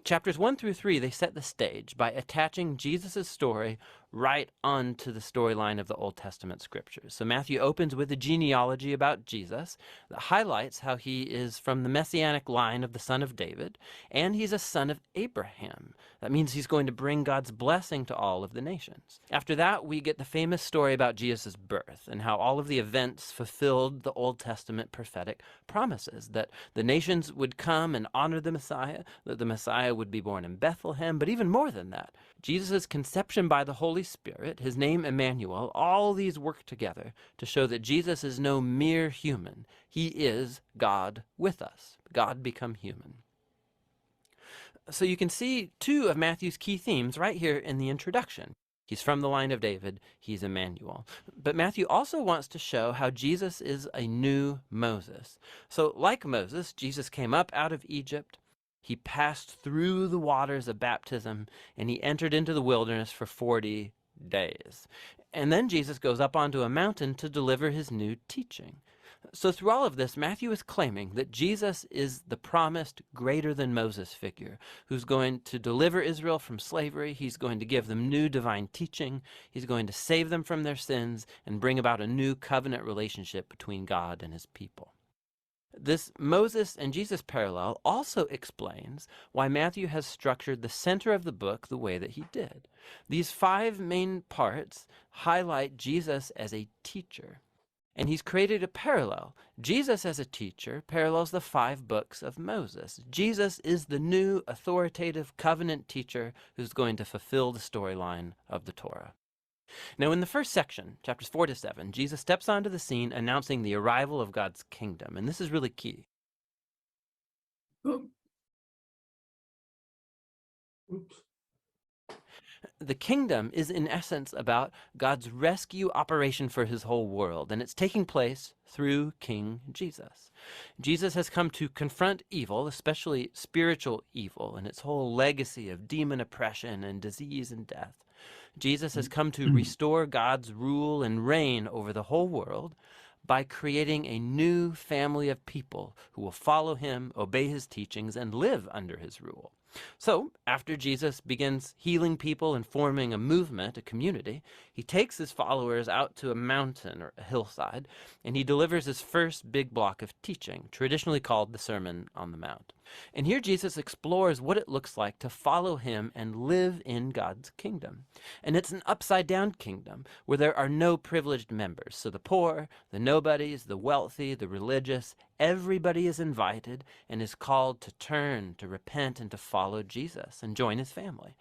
Chapters 1 through 3, they set the stage by attaching Jesus' story right onto the storyline of the Old Testament scriptures. So Matthew opens with a genealogy about Jesus that highlights how he is from the messianic line of the son of David, and he's a son of Abraham. That means he's going to bring God's blessing to all of the nations. After that, we get the famous story about Jesus' birth and how all of the events fulfilled the Old Testament prophetic promises, that the nations would come and honor the Messiah, that the Messiah would be born in Bethlehem, but even more than that, Jesus' conception by the Holy Spirit, his name Emmanuel, all these work together to show that Jesus is no mere human. He is God with us, God become human. So you can see 2 of Matthew's key themes right here in the introduction. He's from the line of David, he's Emmanuel. But Matthew also wants to show how Jesus is a new Moses. So like Moses, Jesus came up out of Egypt, he passed through the waters of baptism, and he entered into the wilderness for 40 days. And then Jesus goes up onto a mountain to deliver his new teaching. So through all of this, Matthew is claiming that Jesus is the promised greater than Moses figure who's going to deliver Israel from slavery. He's going to give them new divine teaching. He's going to save them from their sins and bring about a new covenant relationship between God and his people. This Moses and Jesus parallel also explains why Matthew has structured the center of the book the way that he did. These 5 main parts highlight Jesus as a teacher, and he's created a parallel. Jesus as a teacher parallels the 5 books of Moses. Jesus is the new authoritative covenant teacher who's going to fulfill the storyline of the Torah. Now, in the first section, chapters 4 to 7, Jesus steps onto the scene announcing the arrival of God's kingdom, and this is really key. Oops. The kingdom is in essence about God's rescue operation for his whole world, and it's taking place through King Jesus. Jesus has come to confront evil, especially spiritual evil, and its whole legacy of demon oppression and disease and death. Jesus has come to restore God's rule and reign over the whole world by creating a new family of people who will follow him, obey his teachings, and live under his rule. So, after Jesus begins healing people and forming a movement, a community, he takes his followers out to a mountain or a hillside, and he delivers his first big block of teaching, traditionally called the Sermon on the Mount. And here Jesus explores what it looks like to follow him and live in God's kingdom. And it's an upside-down kingdom where there are no privileged members. So the poor, the nobodies, the wealthy, the religious, everybody is invited and is called to turn, to repent, and to follow Jesus and join his family.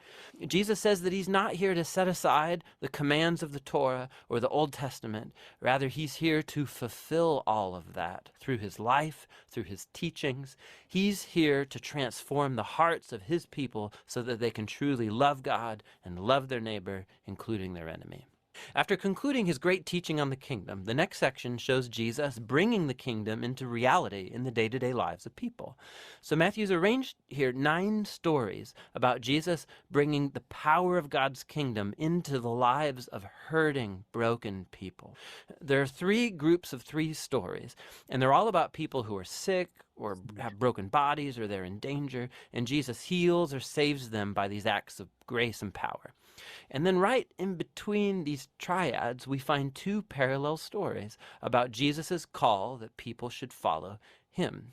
Jesus says that he's not here to set aside the commands of the Torah or the Old Testament. Rather, he's here to fulfill all of that through his life, through his teachings. He's here to transform the hearts of his people so that they can truly love God and love their neighbor, including their enemy. After concluding his great teaching on the kingdom, the next section shows Jesus bringing the kingdom into reality in the day-to-day lives of people. So Matthew's arranged here 9 stories about Jesus bringing the power of God's kingdom into the lives of hurting, broken people. There are 3 groups of 3 stories, and they're all about people who are sick or have broken bodies or they're in danger, and Jesus heals or saves them by these acts of grace and power. And then right in between these triads, we find two parallel stories about Jesus's call that people should follow him.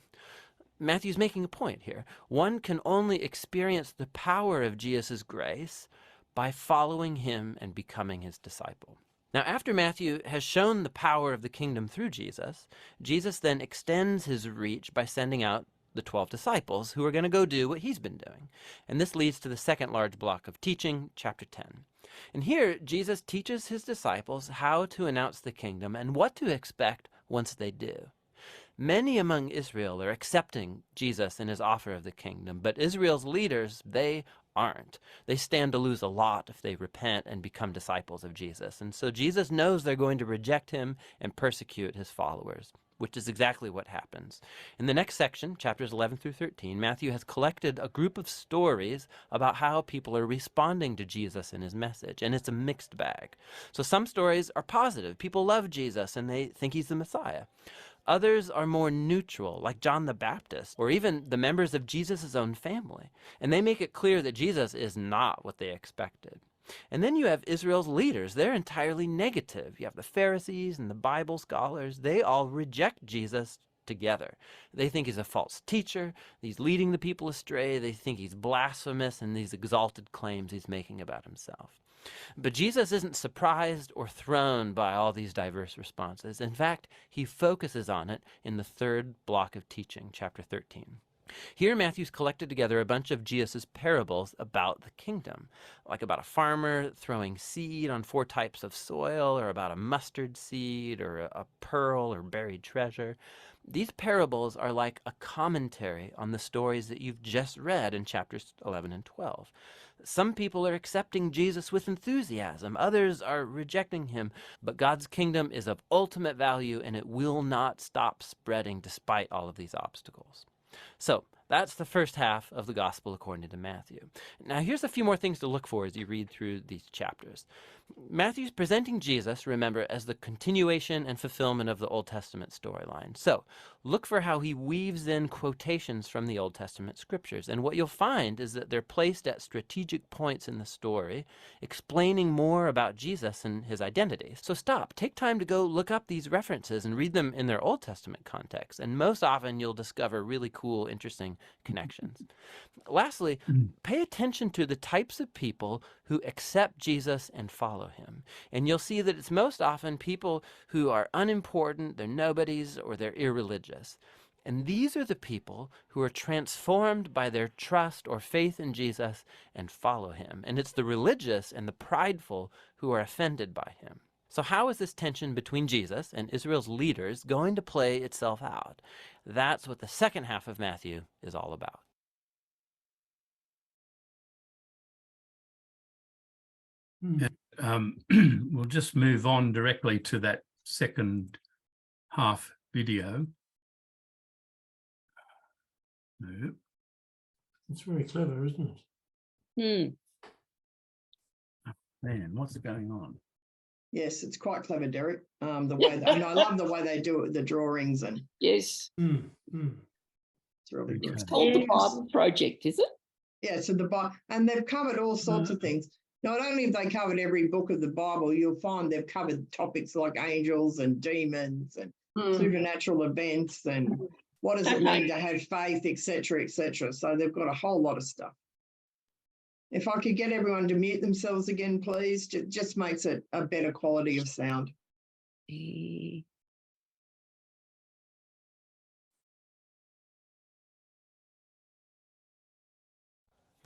Matthew's making a point here. One can only experience the power of Jesus' grace by following him and becoming his disciple. Now, after Matthew has shown the power of the kingdom through Jesus, Jesus then extends his reach by sending out the 12 disciples who are going to go do what he's been doing. And this leads to the second large block of teaching, chapter 10. And here, Jesus teaches his disciples how to announce the kingdom and what to expect once they do. Many among Israel are accepting Jesus and his offer of the kingdom, but Israel's leaders, they aren't. They stand to lose a lot if they repent and become disciples of Jesus. And so Jesus knows they're going to reject him and persecute his followers, which is exactly what happens. In the next section, chapters 11 through 13, Matthew has collected a group of stories about how people are responding to Jesus and his message, and it's a mixed bag. So some stories are positive. People love Jesus and they think he's the Messiah. Others are more neutral, like John the Baptist, or even the members of Jesus' own family. And they make it clear that Jesus is not what they expected. And then you have Israel's leaders. They're entirely negative. You have the Pharisees and the Bible scholars. They all reject Jesus together. They think he's a false teacher. He's leading the people astray. They think he's blasphemous in these exalted claims he's making about himself. But Jesus isn't surprised or thrown by all these diverse responses. In fact, he focuses on it in the third block of teaching, chapter 13. Here, Matthew's collected together a bunch of Jesus' parables about the kingdom, like about a farmer throwing seed on 4 types of soil, or about a mustard seed, or a pearl or buried treasure. These parables are like a commentary on the stories that you've just read in chapters 11 and 12. Some people are accepting Jesus with enthusiasm. Others are rejecting him. But God's kingdom is of ultimate value, and it will not stop spreading despite all of these obstacles. So that's the first half of the gospel according to Matthew. Now here's a few more things to look for as you read through these chapters. Matthew's presenting Jesus, remember, as the continuation and fulfillment of the Old Testament storyline. So look for how he weaves in quotations from the Old Testament scriptures. And what you'll find is that they're placed at strategic points in the story, explaining more about Jesus and his identity. So stop, take time to go look up these references and read them in their Old Testament context. And most often you'll discover really cool, interesting connections. Lastly, pay attention to the types of people who accept Jesus and follow him. And you'll see that it's most often people who are unimportant, they're nobodies, or they're irreligious. And these are the people who are transformed by their trust or faith in Jesus and follow him. And it's the religious and the prideful who are offended by him. So how is this tension between Jesus and Israel's leaders going to play itself out? That's what the second half of Matthew is all about. We'll just move on directly to that second half video. No. It's very clever, isn't it? Man, what's going on? Yes, it's quite clever, Derek. The way and I love the way they do it with the drawings and Yes. it's really good. It's called the Bible Project, is it? Yeah, so the Bible, and they've covered all sorts of things. Not only have they covered every book of the Bible, you'll find they've covered topics like angels and demons and supernatural events and what does it mean to have faith, etc., etc. So they've got a whole lot of stuff. If I could get everyone to mute themselves again, please, just makes it a better quality of sound. The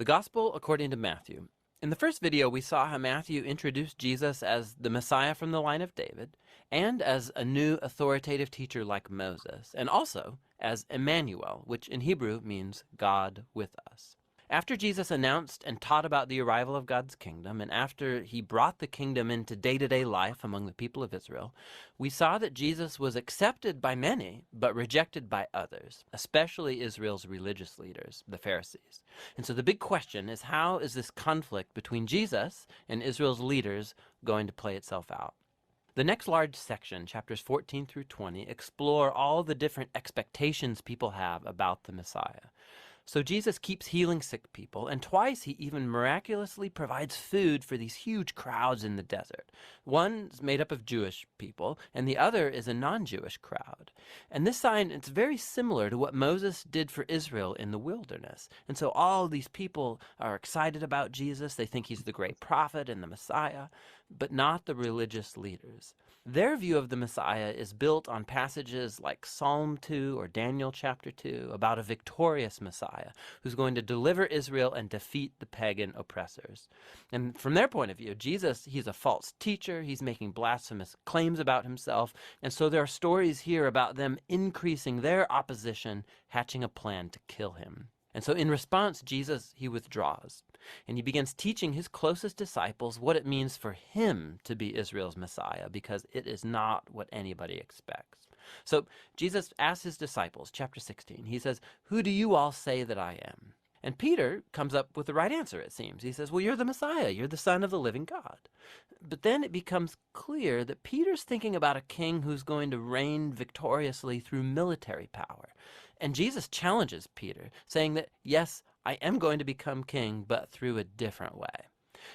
Gospel according to Matthew. In the first video, we saw how Matthew introduced Jesus as the Messiah from the line of David, and as a new authoritative teacher like Moses, and also as Emmanuel, which in Hebrew means God with us. After Jesus announced and taught about the arrival of God's kingdom, and after he brought the kingdom into day-to-day life among the people of Israel, we saw that Jesus was accepted by many, but rejected by others, especially Israel's religious leaders, the Pharisees. And so the big question is, how is this conflict between Jesus and Israel's leaders going to play itself out? The next large section, chapters 14 through 20, explore all the different expectations people have about the Messiah. So Jesus keeps healing sick people, and twice he even miraculously provides food for these huge crowds in the desert. One's made up of Jewish people, and the other is a non-Jewish crowd. And this sign, it's very similar to what Moses did for Israel in the wilderness. And so all these people are excited about Jesus. They think he's the great prophet and the Messiah, but not the religious leaders. Their view of the Messiah is built on passages like Psalm 2 or Daniel chapter 2 about a victorious Messiah who's going to deliver Israel and defeat the pagan oppressors. And from their point of view, Jesus, he's a false teacher. He's making blasphemous claims about himself. And so there are stories here about them increasing their opposition, hatching a plan to kill him. And so in response, Jesus, he withdraws, and he begins teaching his closest disciples what it means for him to be Israel's Messiah, because it is not what anybody expects. So Jesus asks his disciples, chapter 16, he says, "Who do you all say that I am?" And Peter comes up with the right answer, it seems. He says, "Well, you're the Messiah. You're the Son of the living God." But then it becomes clear that Peter's thinking about a king who's going to reign victoriously through military power. And Jesus challenges Peter, saying that, yes, I am going to become king, but through a different way.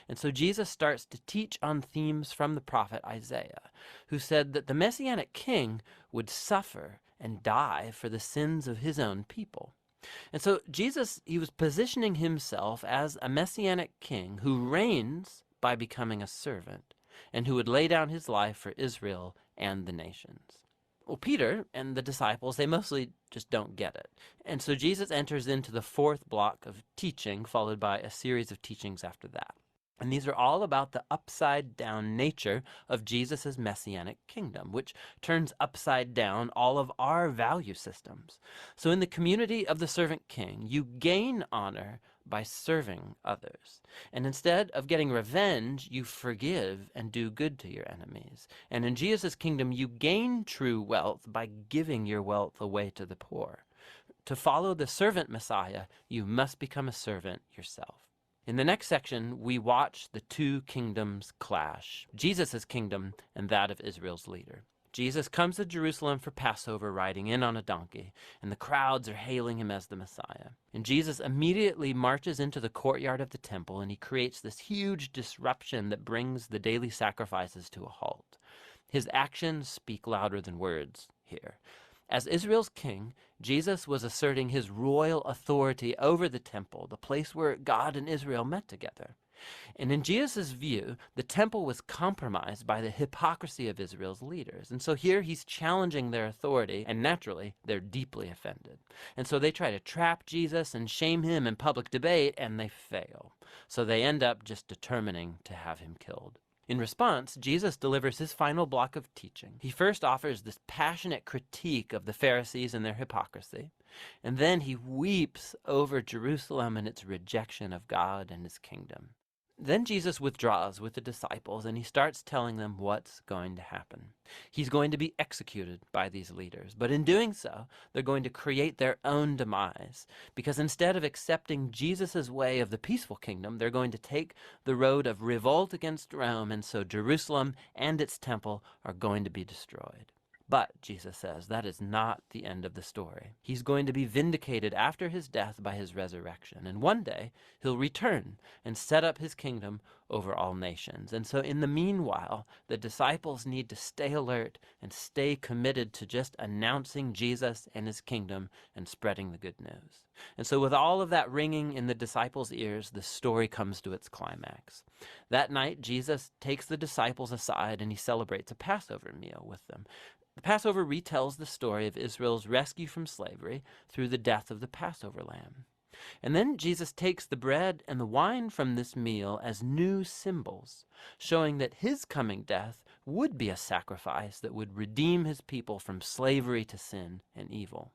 And so Jesus starts to teach on themes from the prophet Isaiah, who said that the Messianic king would suffer and die for the sins of his own people. And so Jesus, he was positioning himself as a Messianic king who reigns by becoming a servant and who would lay down his life for Israel and the nations. Well, Peter and the disciples, they mostly just don't get it. And so Jesus enters into the fourth block of teaching, followed by a series of teachings after that. And these are all about the upside-down nature of Jesus' messianic kingdom, which turns upside down all of our value systems. So in the community of the servant king, you gain honor by serving others. And instead of getting revenge, you forgive and do good to your enemies. And in Jesus' kingdom, you gain true wealth by giving your wealth away to the poor. To follow the servant Messiah, you must become a servant yourself. In the next section, we watch the two kingdoms clash, Jesus' kingdom and that of Israel's leader. Jesus comes to Jerusalem for Passover riding in on a donkey, and the crowds are hailing him as the Messiah. And Jesus immediately marches into the courtyard of the temple, and he creates this huge disruption that brings the daily sacrifices to a halt. His actions speak louder than words here. As Israel's king, Jesus was asserting his royal authority over the temple, the place where God and Israel met together. And in Jesus' view, the temple was compromised by the hypocrisy of Israel's leaders. And so here he's challenging their authority, and naturally, they're deeply offended. And so they try to trap Jesus and shame him in public debate, and they fail. So they end up just determining to have him killed. In response, Jesus delivers his final block of teaching. He first offers this passionate critique of the Pharisees and their hypocrisy, and then he weeps over Jerusalem and its rejection of God and his kingdom. Then Jesus withdraws with the disciples, and he starts telling them what's going to happen. He's going to be executed by these leaders, but in doing so, they're going to create their own demise, because instead of accepting Jesus' way of the peaceful kingdom, they're going to take the road of revolt against Rome, and so Jerusalem and its temple are going to be destroyed. But, Jesus says, that is not the end of the story. He's going to be vindicated after his death by his resurrection. And one day, he'll return and set up his kingdom over all nations. And so in the meanwhile, the disciples need to stay alert and stay committed to just announcing Jesus and his kingdom and spreading the good news. And so with all of that ringing in the disciples' ears, the story comes to its climax. That night, Jesus takes the disciples aside and he celebrates a Passover meal with them. The Passover retells the story of Israel's rescue from slavery through the death of the Passover lamb. And then Jesus takes the bread and the wine from this meal as new symbols, showing that his coming death would be a sacrifice that would redeem his people from slavery to sin and evil.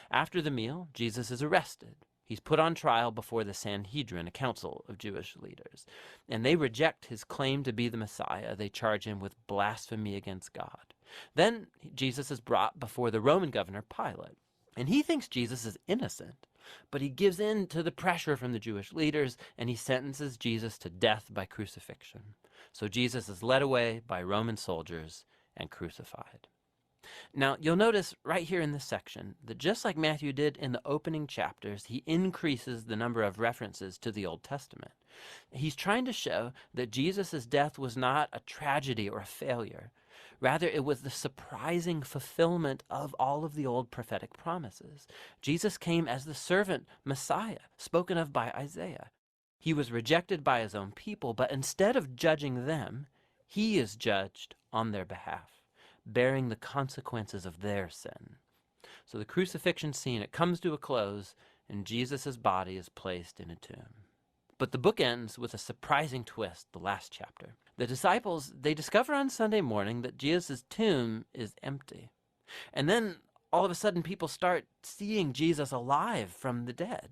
After the meal, Jesus is arrested. He's put on trial before the Sanhedrin, a council of Jewish leaders, and they reject his claim to be the Messiah. They charge him with blasphemy against God. Then Jesus is brought before the Roman governor Pilate, and he thinks Jesus is innocent, but he gives in to the pressure from the Jewish leaders, and he sentences Jesus to death by crucifixion. So Jesus is led away by Roman soldiers and crucified. Now, you'll notice right here in this section that just like Matthew did in the opening chapters, he increases the number of references to the Old Testament. He's trying to show that Jesus' death was not a tragedy or a failure. Rather, it was the surprising fulfillment of all of the old prophetic promises. Jesus came as the servant Messiah, spoken of by Isaiah. He was rejected by his own people, but instead of judging them, he is judged on their behalf, bearing the consequences of their sin. So the crucifixion scene, it comes to a close, and Jesus' body is placed in a tomb. But the book ends with a surprising twist, the last chapter. The disciples, they discover on Sunday morning that Jesus' tomb is empty. And then all of a sudden people start seeing Jesus alive from the dead.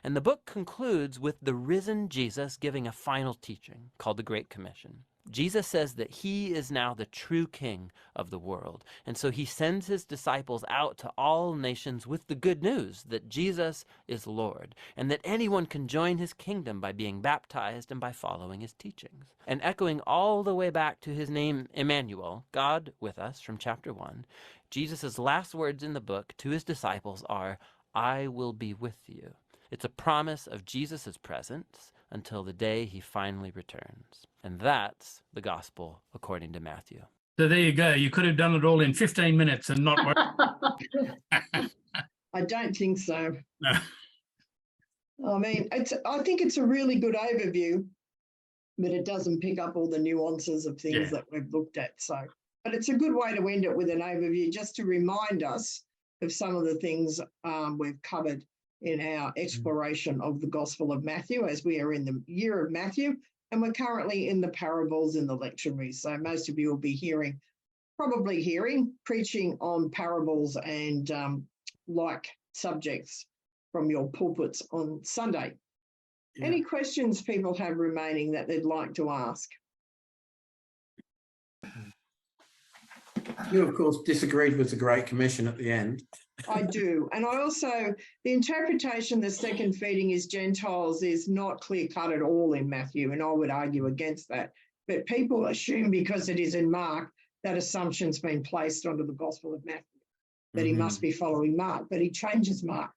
And the book concludes with the risen Jesus giving a final teaching called the Great Commission. Jesus says that he is now the true king of the world. And so he sends his disciples out to all nations with the good news that Jesus is Lord and that anyone can join his kingdom by being baptized and by following his teachings. And echoing all the way back to his name, Emmanuel, God with us, from chapter 1, Jesus' last words in the book to his disciples are, "I will be with you." It's a promise of Jesus' presence until the day he finally returns. And that's the gospel according to Matthew. So there you go. You could have done it all in 15 minutes and not I don't think so. No. I mean, I think it's a really good overview, but it doesn't pick up all the nuances of things that we've looked at. So, but it's a good way to end it with an overview, just to remind us of some of the things we've covered in our exploration of the Gospel of Matthew, as we are in the year of Matthew, and we're currently in the parables in the lectionary. So most of you will be probably hearing preaching on parables and like subjects from your pulpits on Sunday. Yeah. Any questions people have remaining that they'd like to ask? You, of course, disagreed with the Great Commission at the end. I do. And I also, the interpretation the second feeding is Gentiles is not clear-cut at all in Matthew, and I would argue against that. But people assume because it is in Mark, that assumption's been placed onto the Gospel of Matthew, that he must be following Mark, but he changes Mark.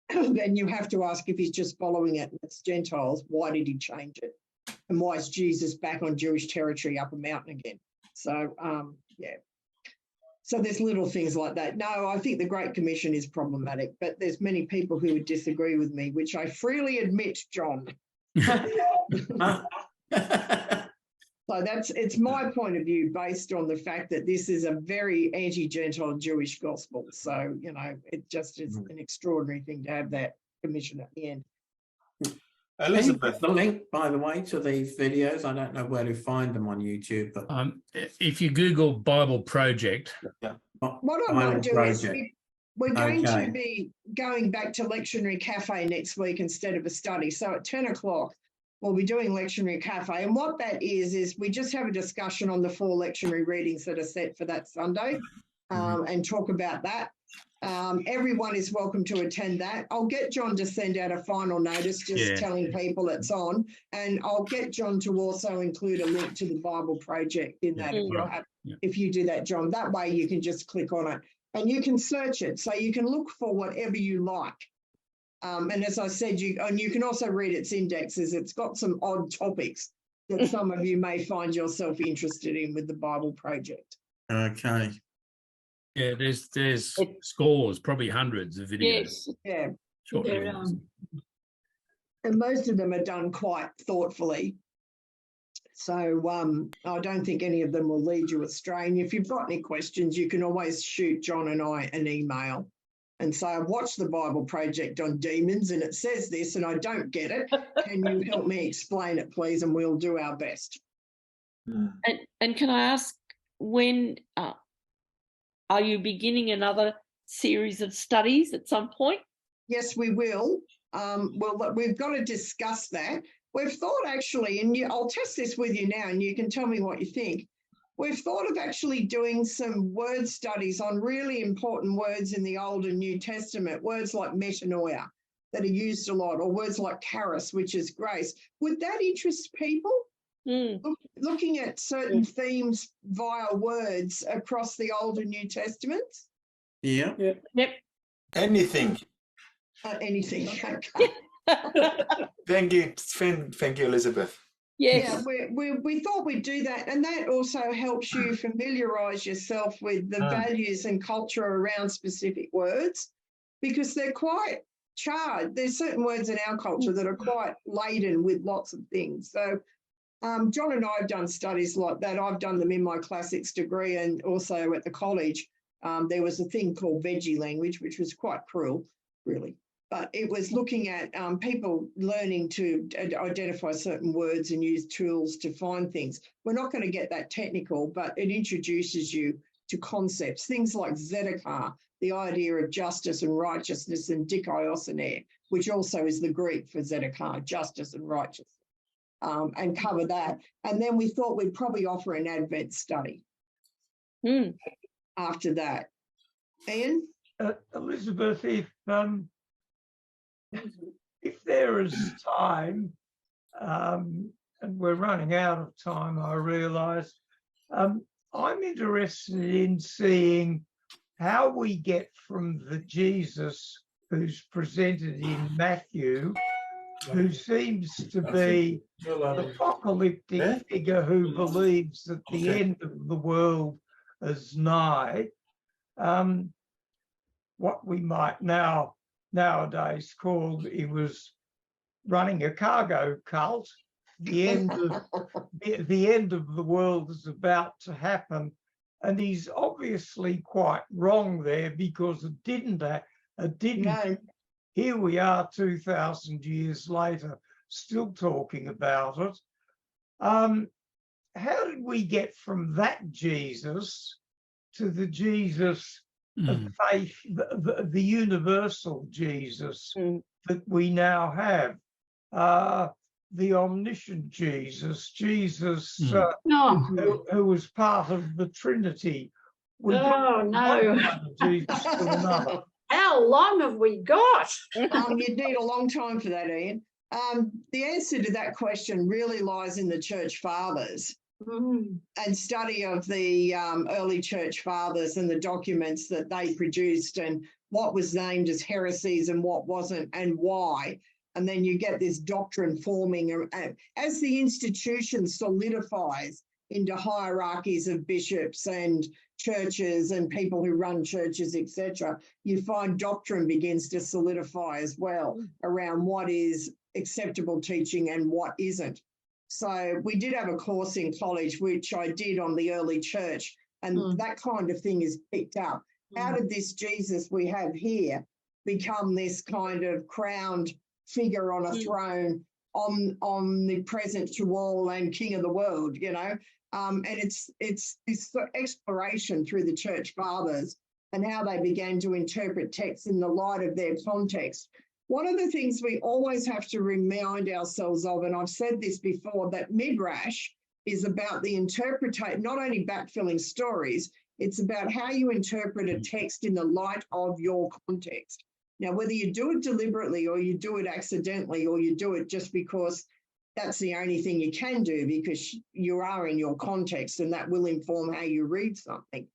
Then you have to ask, if he's just following it and it's Gentiles, why did he change it? And why is Jesus back on Jewish territory up a mountain again? So, yeah. So there's little things like that. No, I think the Great Commission is problematic, but there's many people who would disagree with me, which I freely admit, John. So it's my point of view based on the fact that this is a very anti-Gentile Jewish gospel. So, you know, it just is an extraordinary thing to have that commission at the end. Elizabeth, the link, by the way, to these videos, I don't know where to find them on YouTube. But if you Google Bible Project. What I might do is we're going to be going back to Lectionary Cafe next week instead of a study. So at 10 o'clock, we'll be doing Lectionary Cafe. And what that is we just have a discussion on the 4 lectionary readings that are set for that Sunday and talk about that. Everyone is welcome to attend that. I'll get John to send out a final notice just telling people it's on, and I'll get John to also include a link to the Bible Project in that if you do that, John. That way you can just click on it and you can search it, so you can look for whatever you like. And as I said, you can also read its indexes. It's got some odd topics that some of you may find yourself interested in with the Bible Project. Okay. Yeah, there's scores, probably hundreds of videos. Yes. Yeah. And most of them are done quite thoughtfully. So I don't think any of them will lead you astray. And if you've got any questions, you can always shoot John and I an email and say, I've watched the Bible Project on demons and it says this and I don't get it. Can you help me explain it, please? And we'll do our best. And can I ask, when are you beginning another series of studies at some point? Yes, we will. Well, we've got to discuss that. We've thought actually, and I'll test this with you now and you can tell me what you think. We've thought of actually doing some word studies on really important words in the Old and New Testament, words like metanoia that are used a lot, or words like charis, which is grace. Would that interest people? looking at certain themes via words across the Old and New Testaments. Yeah. Yep. Anything. Anything. Thank you. Thank you, Elizabeth. Yes. Yeah, we thought we'd do that, and that also helps you familiarise yourself with the values and culture around specific words, because they're quite charged. There's certain words in our culture that are quite laden with lots of things. So John and I have done studies like that. I've done them in my classics degree and also at the college. There was a thing called veggie language, which was quite cruel, really. But it was looking at people learning to identify certain words and use tools to find things. We're not going to get that technical, but it introduces you to concepts, things like Zedekiah, the idea of justice and righteousness, and dikaiosune, which also is the Greek for Zedekiah, justice and righteousness, and cover that. And then we thought we'd probably offer an Advent study after that. Ian? Elizabeth, if there is time, and we're running out of time, I realise, I'm interested in seeing how we get from the Jesus who's presented in Matthew, who seems to be the apocalyptic figure who believes that the end of the world is nigh, what we might nowadays call, he was running a cargo cult. The end of the world is about to happen, and he's obviously quite wrong there, because it didn't. No. Here we are 2,000 years later, still talking about it. How did we get from that Jesus to the Jesus of faith, the universal Jesus that we now have? The omniscient Jesus, who was part of the Trinity. Jesus to another. How long have we got? You'd need a long time for that, Ian. The answer to that question really lies in the church fathers and study of the early church fathers and the documents that they produced and what was named as heresies and what wasn't and why. And then you get this doctrine forming as the institution solidifies into hierarchies of bishops and churches and people who run churches, etc. You find doctrine begins to solidify as well around what is acceptable teaching and what isn't. So we did have a course in college, which I did on the early church, and that kind of thing is picked up. How did this Jesus we have here become this kind of crowned figure on a throne, omnipresent to all and king of the world, you know? And it's this exploration through the church fathers and how they began to interpret texts in the light of their context. One of the things we always have to remind ourselves of, and I've said this before, that Midrash is about the interpretation, not only backfilling stories, it's about how you interpret a text in the light of your context. Now, whether you do it deliberately or you do it accidentally or you do it just because that's the only thing you can do because you are in your context and that will inform how you read something.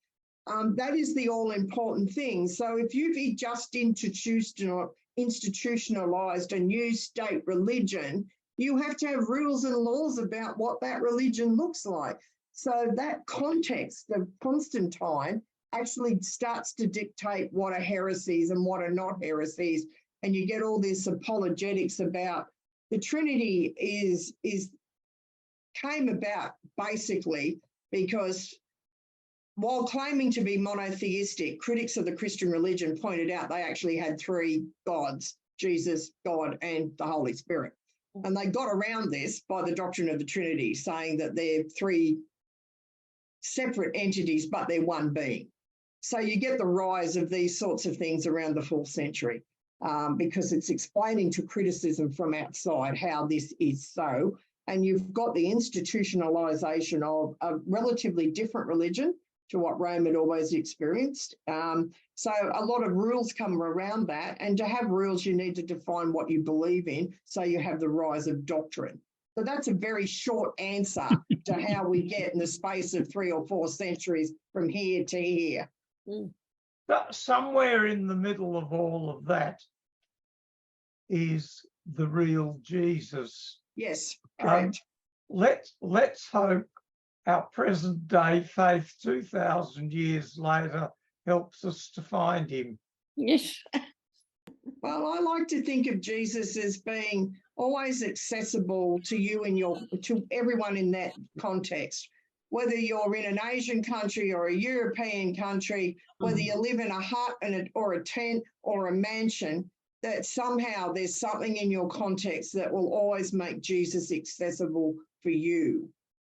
That is the all-important thing. So if you've just institutionalized a new state religion, you have to have rules and laws about what that religion looks like. So that context of Constantine actually starts to dictate what are heresies and what are not heresies. And you get all this apologetics about the Trinity came about basically because while claiming to be monotheistic, critics of the Christian religion pointed out they actually had three gods, Jesus, God, and the Holy Spirit. And they got around this by the doctrine of the Trinity, saying that they're three separate entities, but they're one being. So you get the rise of these sorts of things around the 4th century because it's explaining to criticism from outside how this is so. And you've got the institutionalization of a relatively different religion to what Rome had always experienced. So a lot of rules come around that. And to have rules, you need to define what you believe in. So you have the rise of doctrine. So that's a very short answer to how we get in the space of 3 or 4 centuries from here to here. But somewhere in the middle of all of that is the real Jesus. Yes, correct. Let's hope our present day faith 2,000 years later helps us to find him. Yes. Well, I like to think of Jesus as being always accessible to you and to everyone in that context. Whether you're in an Asian country or a European country, whether you live in a hut or a tent or a mansion, that somehow there's something in your context that will always make Jesus accessible for you.